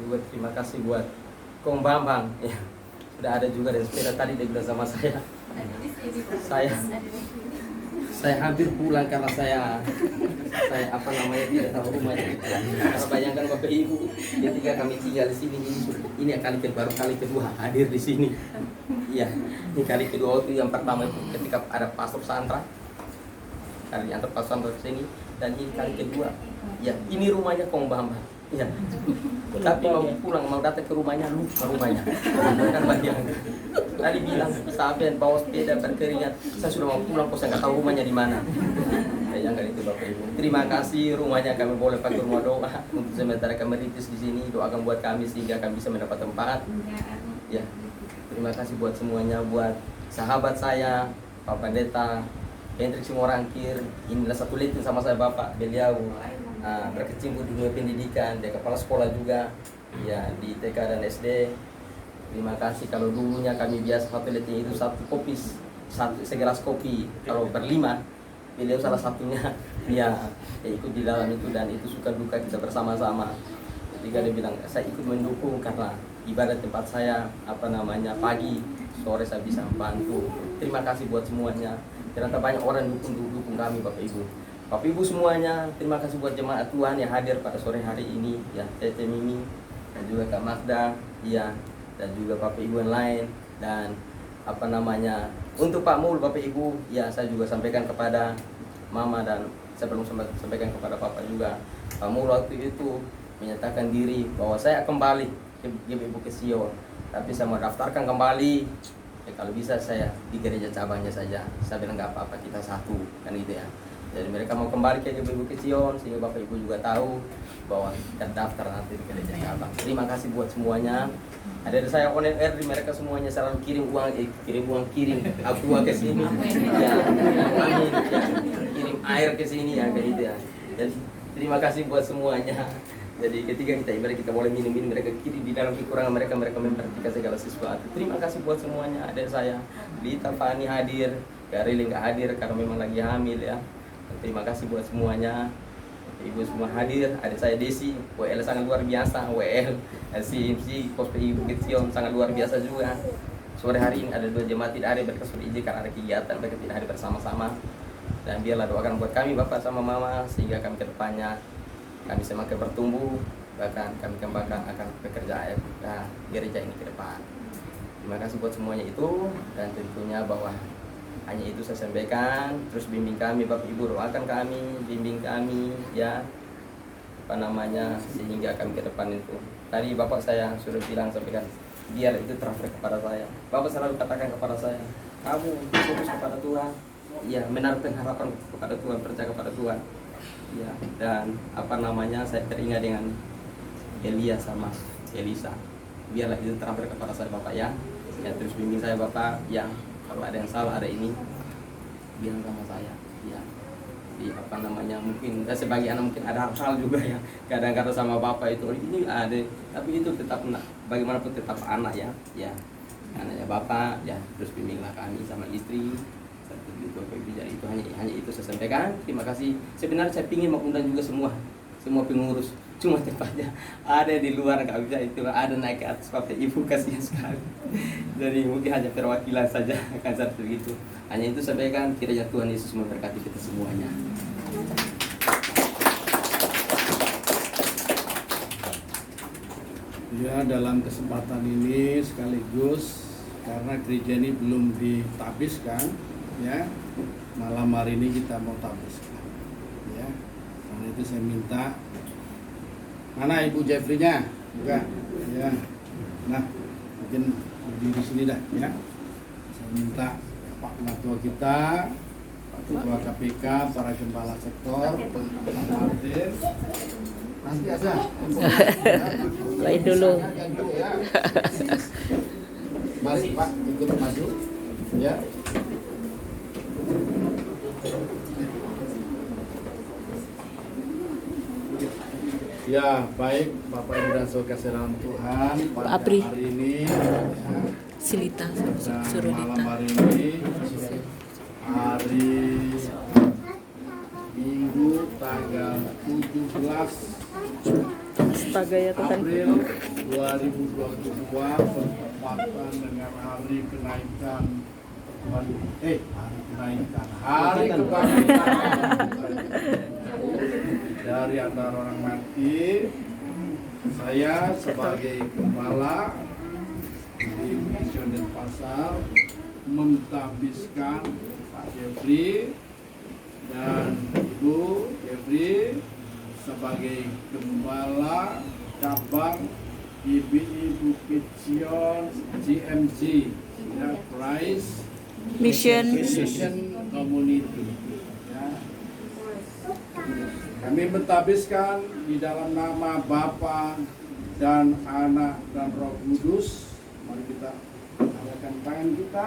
Juga terima kasih buat Kong Bambang, ya, sudah ada juga dan sepeda tadi dia bilang sama saya hampir pulang karena saya tidak tahu rumahnya. Karena bayangkan Bapak Ibu, ketika kami tinggal di sini ini baru kali kedua hadir di sini. Iya, ini kali kedua. Waktu yang pertama itu ketika ada pastor Sandra, kali antar pastor Sandra ke sini, dan ini kali kedua. Ya, ini rumahnya Kong Bambang. Ya. Tapi mau datang ke rumahnya, lupa rumahnya. Kan bagian. Tadi bilang sampai bawa sepeda berkeringat, saya sudah mau pulang kok saya nggak tahu rumahnya di mana. Bayangkan itu Bapak Ibu. Terima kasih, rumahnya kami boleh pakai rumah doa untuk sementara kami rintis di sini. Doakan buat kami sehingga kami bisa mendapat tempat. Ya. Terima kasih buat semuanya, buat sahabat saya, Pak Pendeta Hendrik Simorangkir. Inilah satu litin sama saya Bapak, beliau berkecimpung di dunia pendidikan, dia kepala sekolah juga, ya, di TK dan SD. Terima kasih. Kalau dulunya kami biasa satu litin itu segelas kopi kalau berlima, beliau salah satunya, ya, ikut di dalam itu dan itu suka duka kita bersama-sama. Jika dia bilang saya ikut mendukung karena ibadah tempat saya pagi sore saya bisa bantu. Terima kasih buat semuanya. Ternyata banyak orang dukung kami Bapak Ibu semuanya. Terima kasih buat jemaat Tuhan yang hadir pada sore hari ini ya, Tete Mimi dan juga Kak Magda ya, dan juga Bapak Ibu yang lain. Dan untuk Pak Mul Bapak Ibu ya, saya juga sampaikan kepada Mama dan saya belum sampaikan kepada Papa juga. Pak Mul waktu itu menyatakan diri bahwa saya kembali ke GBI Bukit Sion, tapi saya mau daftarkan kembali ya, kalau bisa saya di gereja cabangnya saja. Saya bilang nggak apa-apa, kita satu kan gitu ya. Jadi mereka mau kembali ke GBI Bukit Sion sehingga Bapak Ibu juga tahu bahwa kita daftar nanti di gereja cabang. Terima kasih buat semuanya. Ada saya on air di mereka semuanya selalu kirim aku ke sini ya, kirim air ke sini ya kayak gitu ya. Jadi terima kasih buat semuanya. Jadi ketika kita ibadah kita boleh minum mereka kirim di dalam kekurangan mereka memperhatikan segala sesuatu. Terima kasih buat semuanya. Ada saya Lita Fani hadir, Kareli nggak hadir karena memang lagi hamil ya. Terima kasih buat semuanya. Ibu semua hadir, ada saya Desi, WL sangat luar biasa, WL, CMC, KOSPI Bukit Sion sangat luar biasa juga. Sore hari ini ada 2 jemaat tidak ada, mereka sudah izin karena ada kegiatan, mereka tidak hadir bersama-sama. Dan biarlah doakan buat kami Bapak sama Mama sehingga kami ke depannya kami semakin bertumbuh, bahkan kami kembangkan akan bekerja gereja ini ke depan. Terima kasih buat semuanya itu, dan tentunya bahwa hanya itu saya sampaikan. Terus bimbing kami Bapak Ibu, doakan kami, bimbing kami ya sehingga kami ke depan itu. Tadi Bapak saya sudah sampaikan biar itu transfer kepada saya. Bapak selalu katakan kepada saya, kamu fokus kepada Tuhan ya, menaruh pengharapan kepada Tuhan, percaya kepada Tuhan ya. Dan saya teringat dengan Elia sama Elisa, biarlah itu transfer kepada saya Bapak ya. Terus bimbing saya Bapak ya, kalau ada yang salah ada ini bilang sama saya ya. Di mungkin sebagai anak mungkin ada hal juga ya, kadang-kadang sama Bapak itu ini ada, tapi itu tetap bagaimanapun tetap anak ya anaknya Bapak ya. Terus bimbinglah kami sama istri satu itu. Jadi itu hanya itu saya sampaikan. Terima kasih. Sebenarnya saya ingin mengundang juga semua pengurus, cuma tempatnya ada di luar, nggak bisa itu ada naik ke atas. Bapak Ibu kasihan sekali. Jadi mungkin hanya perwakilan saja kan seperti itu. Hanya itu sampaikan. Kiranya Tuhan Yesus memberkati kita semuanya. Ya, dalam kesempatan ini sekaligus karena gereja ini belum ditabiskan ya, malam hari ini kita mau tabiskan ya. Karena itu saya minta, mana Ibu Jeffrey-nya? Bukan ya. Nah, mungkin berdiri sini dah ya. Saya minta Pak Ketua kita, Pak Ketua KPK, para gembala sektor, Pak Martin, nanti aja. Lain dulu. Mari Pak, ikut maju ya. Ya, baik Bapak Ibu dan Saudara dalam Tuhan, pada Apri. hari ini ya, Silita dan suruh malam Dita. hari ini hari Minggu tanggal 17 Astaga ya Tuhan. April 2022 bertepatan dengan hari kenaikan hari kebangkitan dari antara orang mati. Saya sebagai gembala di Mission Denpasar mentabiskan Pak Jeffrey dan Ibu Jeffrey sebagai gembala cabang GBI Bukit Sion GMC ya, Christ Mission. Community ya. Kami mentabiskan di dalam nama Bapa dan Anak dan Roh Kudus. Mari kita angkat tangan kita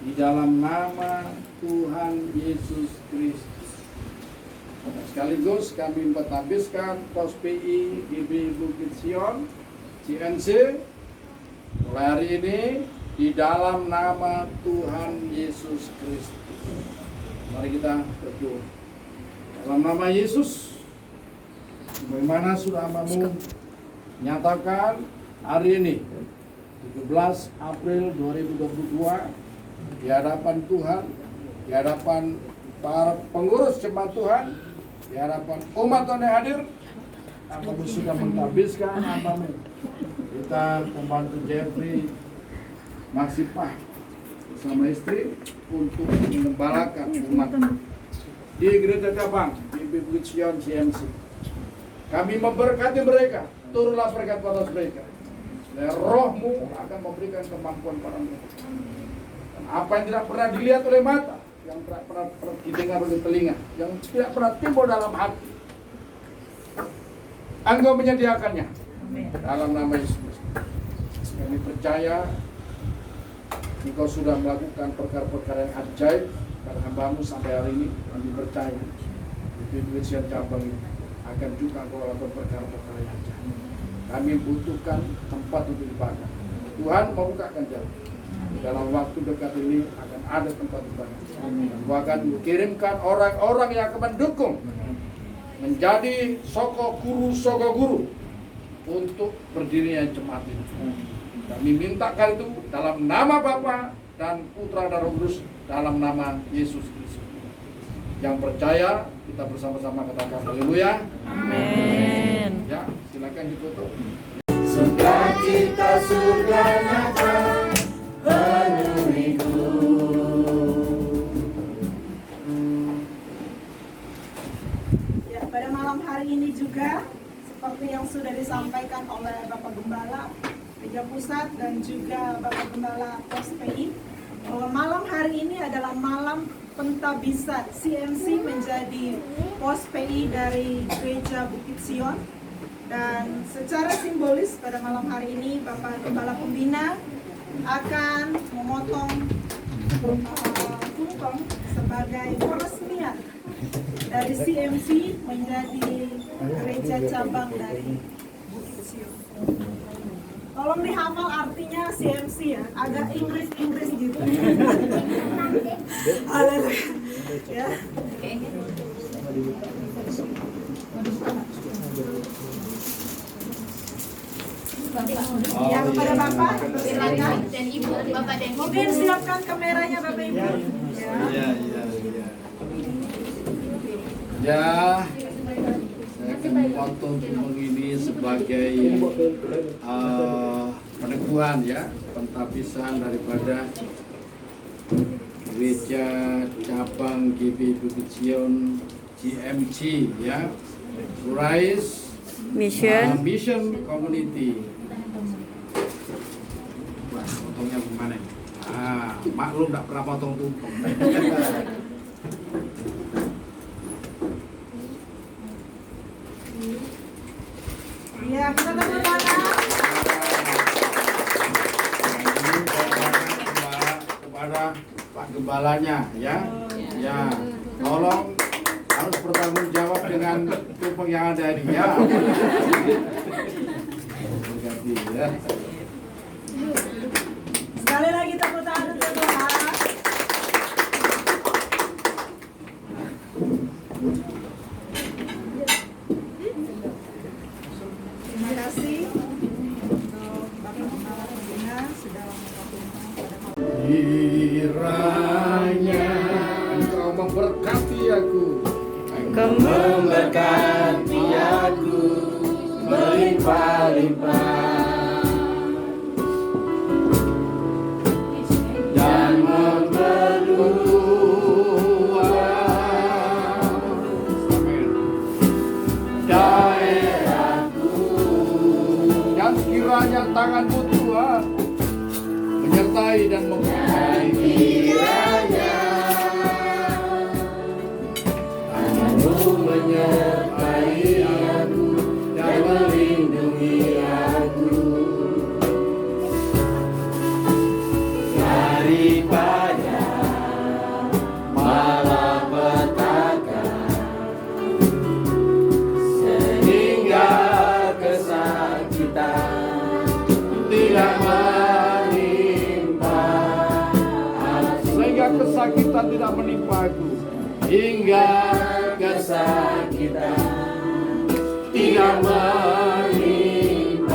di dalam nama Tuhan Yesus Kristus. Sekaligus kami mentabiskan KOSPI GBI Bukit Sion CNC mulai hari ini di dalam nama Tuhan Yesus Kristus. Mari kita berdoa. Dalam nama Yesus, bagaimana sudah amamu nyatakan hari ini 17 April 2022 di hadapan Tuhan, di hadapan para pengurus jemaat Tuhan, di hadapan umat Tuhan yang hadir, kami sudah menghabiskan hambamu. Kita membantu Jeffrey Maksipah bersama istri untuk mengembalakan umat di gereja cabang di Bukit Sion CMC. Kami memberkati mereka, turunlah berkat atas mereka. Dan rohmu akan memberikan kemampuan pada mereka. Dan apa yang tidak pernah dilihat oleh mata, yang tidak pernah didengar oleh telinga, yang tidak pernah timbul dalam hati, Engkau menyediakannya. Dalam nama Yesus. Kami percaya Engkau sudah melakukan perkara-perkara yang ajaib pada hambamu sampai hari ini. Kami percaya di Bukit Sion cabang ini akan juga Engkau lakukan perkara-perkara yang ajaib. Kami butuhkan tempat untuk ibadah. Tuhan membukakan jalan. Dalam waktu dekat ini akan ada tempat ibadah. Engkau akan kirimkan orang-orang yang akan mendukung menjadi soko guru untuk berdirinya jemaat ini. Kami minta kali itu dalam nama Bapa dan Putra dan Roh Kudus, dalam nama Yesus Kristus. Yang percaya kita bersama-sama katakan haleluya. Amin. Ya, silakan ditutup. Sukacita surga nyata penuhiku. Ya, pada malam hari ini juga seperti yang sudah disampaikan oleh Bapak Gembala Gereja Pusat dan juga Bapak Gembala POSPI, bahwa malam hari ini adalah malam pentabisan CMC menjadi POSPI dari Gereja Bukit Sion. Dan secara simbolis pada malam hari ini Bapak Gembala Pembina akan memotong tumpeng sebagai peresmian dari CMC menjadi gereja cabang dari Bukit Sion. Tolong dihafal artinya CMC ya, agak Inggris gitu. Haleluya. Ya. Ya, kepada Bapak, silakan. Dan Ibu, Bapak dan Ibu. Mungkin siapkan kameranya Bapak Ibu. Ya. Iya. Ya, saya akan memotong tumpeng ini sebagai peneguhan ya, pentabisan daripada Gereja Cabang GB Bukit Sion GMC ya, Rise Mission Community. Wah, potongnya gimana nih? Maklum tidak pernah potong tumpeng. Ya, kita tepuk tangan. Kepada Pak Gembalanya ya. Ya, tolong harus bertanggung jawab dengan tumpeng yang ada ini ya. Berganti ya. Sekali lagi tepuk tangan untuk Tuhan. Terima kasih untuk Bapak Gembala Pembina sudah mengatakan pada malam. Kiranya Engkau memberkati aku, Engkau Memberkati aku melimpah-limpah dan daerahku. dan kiranya tangan-Mu Tuhan menyertai dan memberkati. Kiranya tangan-Mu menyertai aku dan melindungi aku daripada malapetaka sehingga kesakitan tidak menimpa Sehingga kesakitan tidak menimpa aku. Hingga kesakitan tidak menimpa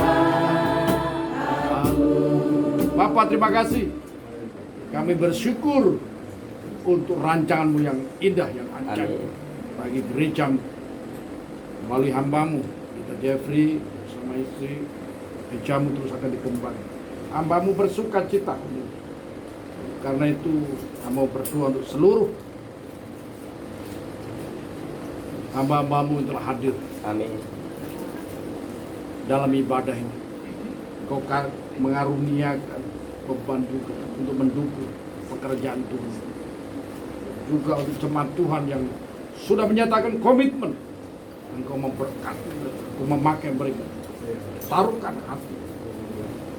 Bapa, terima kasih. Kami bersyukur untuk rancangan-Mu yang indah, yang ajaib Amin. bagi gereja melalui hamba-Mu, kita Jeffrey sama istri, gereja-Mu terus akan dikembangkan. Hamba-Mu bersuka cita. Karena itu, hamba berdoa untuk seluruh hamba-hamba-Mu yang telah hadir Amin. dalam ibadah ini. Kau mengaruniakan beban juga untuk mendukung pekerjaan Tuhan. Juga untuk jemaat Tuhan yang sudah menyatakan komitmen. Engkau memberkati mereka, Engkau memakai mereka. Taruhkan hati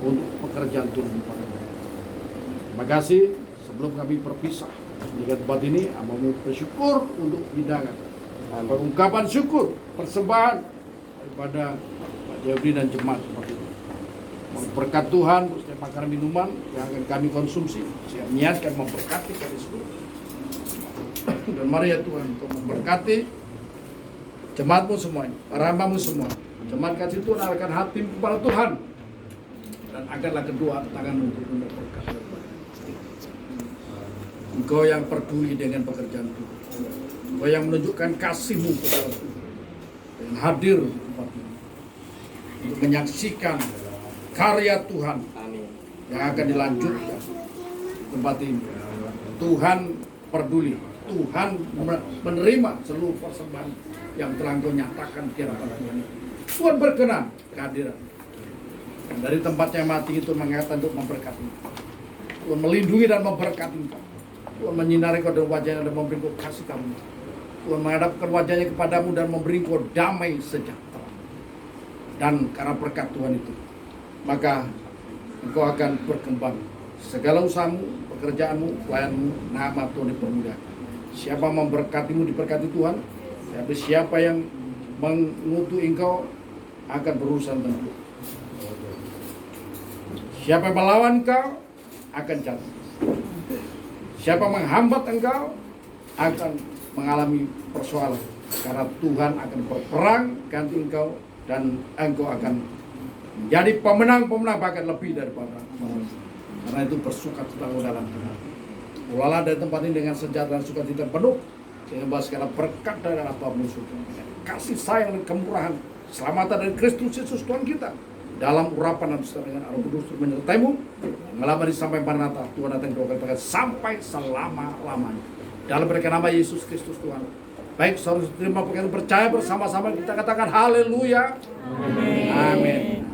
untuk pekerjaan Tuhan. Terima kasih. Sebelum kami berpisah di tempat ini, hamba bersyukur untuk hidangan, pengungkapan syukur, persembahan daripada Pak Jeffrey dan jemaat seperti itu. Berkat Tuhan, setiap makanan minuman yang akan kami konsumsi, saya niatkan memberkati kami semua. Dan mari ya Tuhan, untuk memberkati jemaat-Mu semuanya, para hamba-Mu semua. Jemaat kasih Tuhan arahkan hati kepada Tuhan, dan angkatlah kedua tangan-Mu untuk memberkati. Engkau yang peduli dengan pekerjaan Tuhan, Engkau yang menunjukkan kasih-Mu kepada Tuhan, yang hadir di tempat ini untuk menyaksikan karya Tuhan Amin. yang akan dilanjutkan di tempat ini. Tuhan peduli, Tuhan menerima seluruh persembahan yang telah Engkau nyatakan di hadapan Tuhan itu. Tuhan berkenan kehadiran. Dan dari tempatnya mati itu mengatakan untuk memberkati. Tuhan melindungi dan memberkati. Tuhan menyinari Kau dengan wajahnya dan memberi Kau kasih karunia. Tuhan menghadapkan wajahnya kepadamu dan memberi Kau damai sejahtera. Dan karena berkat Tuhan itu, maka engkau akan berkembang. Segala usahamu, pekerjaanmu, pelayanmu, nama Tuhan dipermuliakan. Siapa memberkatimu diberkati Tuhan, tapi siapa yang mengutuk engkau akan berurusan dengan Tuhan. Siapa yang melawan engkau akan jatuh. Siapa menghambat engkau akan mengalami persoalan. Karena Tuhan akan berperang ganti engkau dan engkau akan menjadi pemenang-pemenang bahkan lebih daripada pemenang. Karena itu bersuka cita dalam Tuhan. Ulala dari tempat ini dengan sejahtera dan sukacita penuh. Sehingga bahwa segala berkat dari Allah Bapa Surga, kasih sayang dan kemurahan, keselamatan dari Kristus Yesus Tuhan kita, dalam urapan dan beserta dengan Roh Kudus menyertaimu, mengalami sampai Maranatha, Tuhan datang dua kali sampai selama-lamanya. Dalam berkat nama Yesus Kristus Tuhan. Baik, saudara terima percaya bersama-sama kita katakan haleluya. Amin.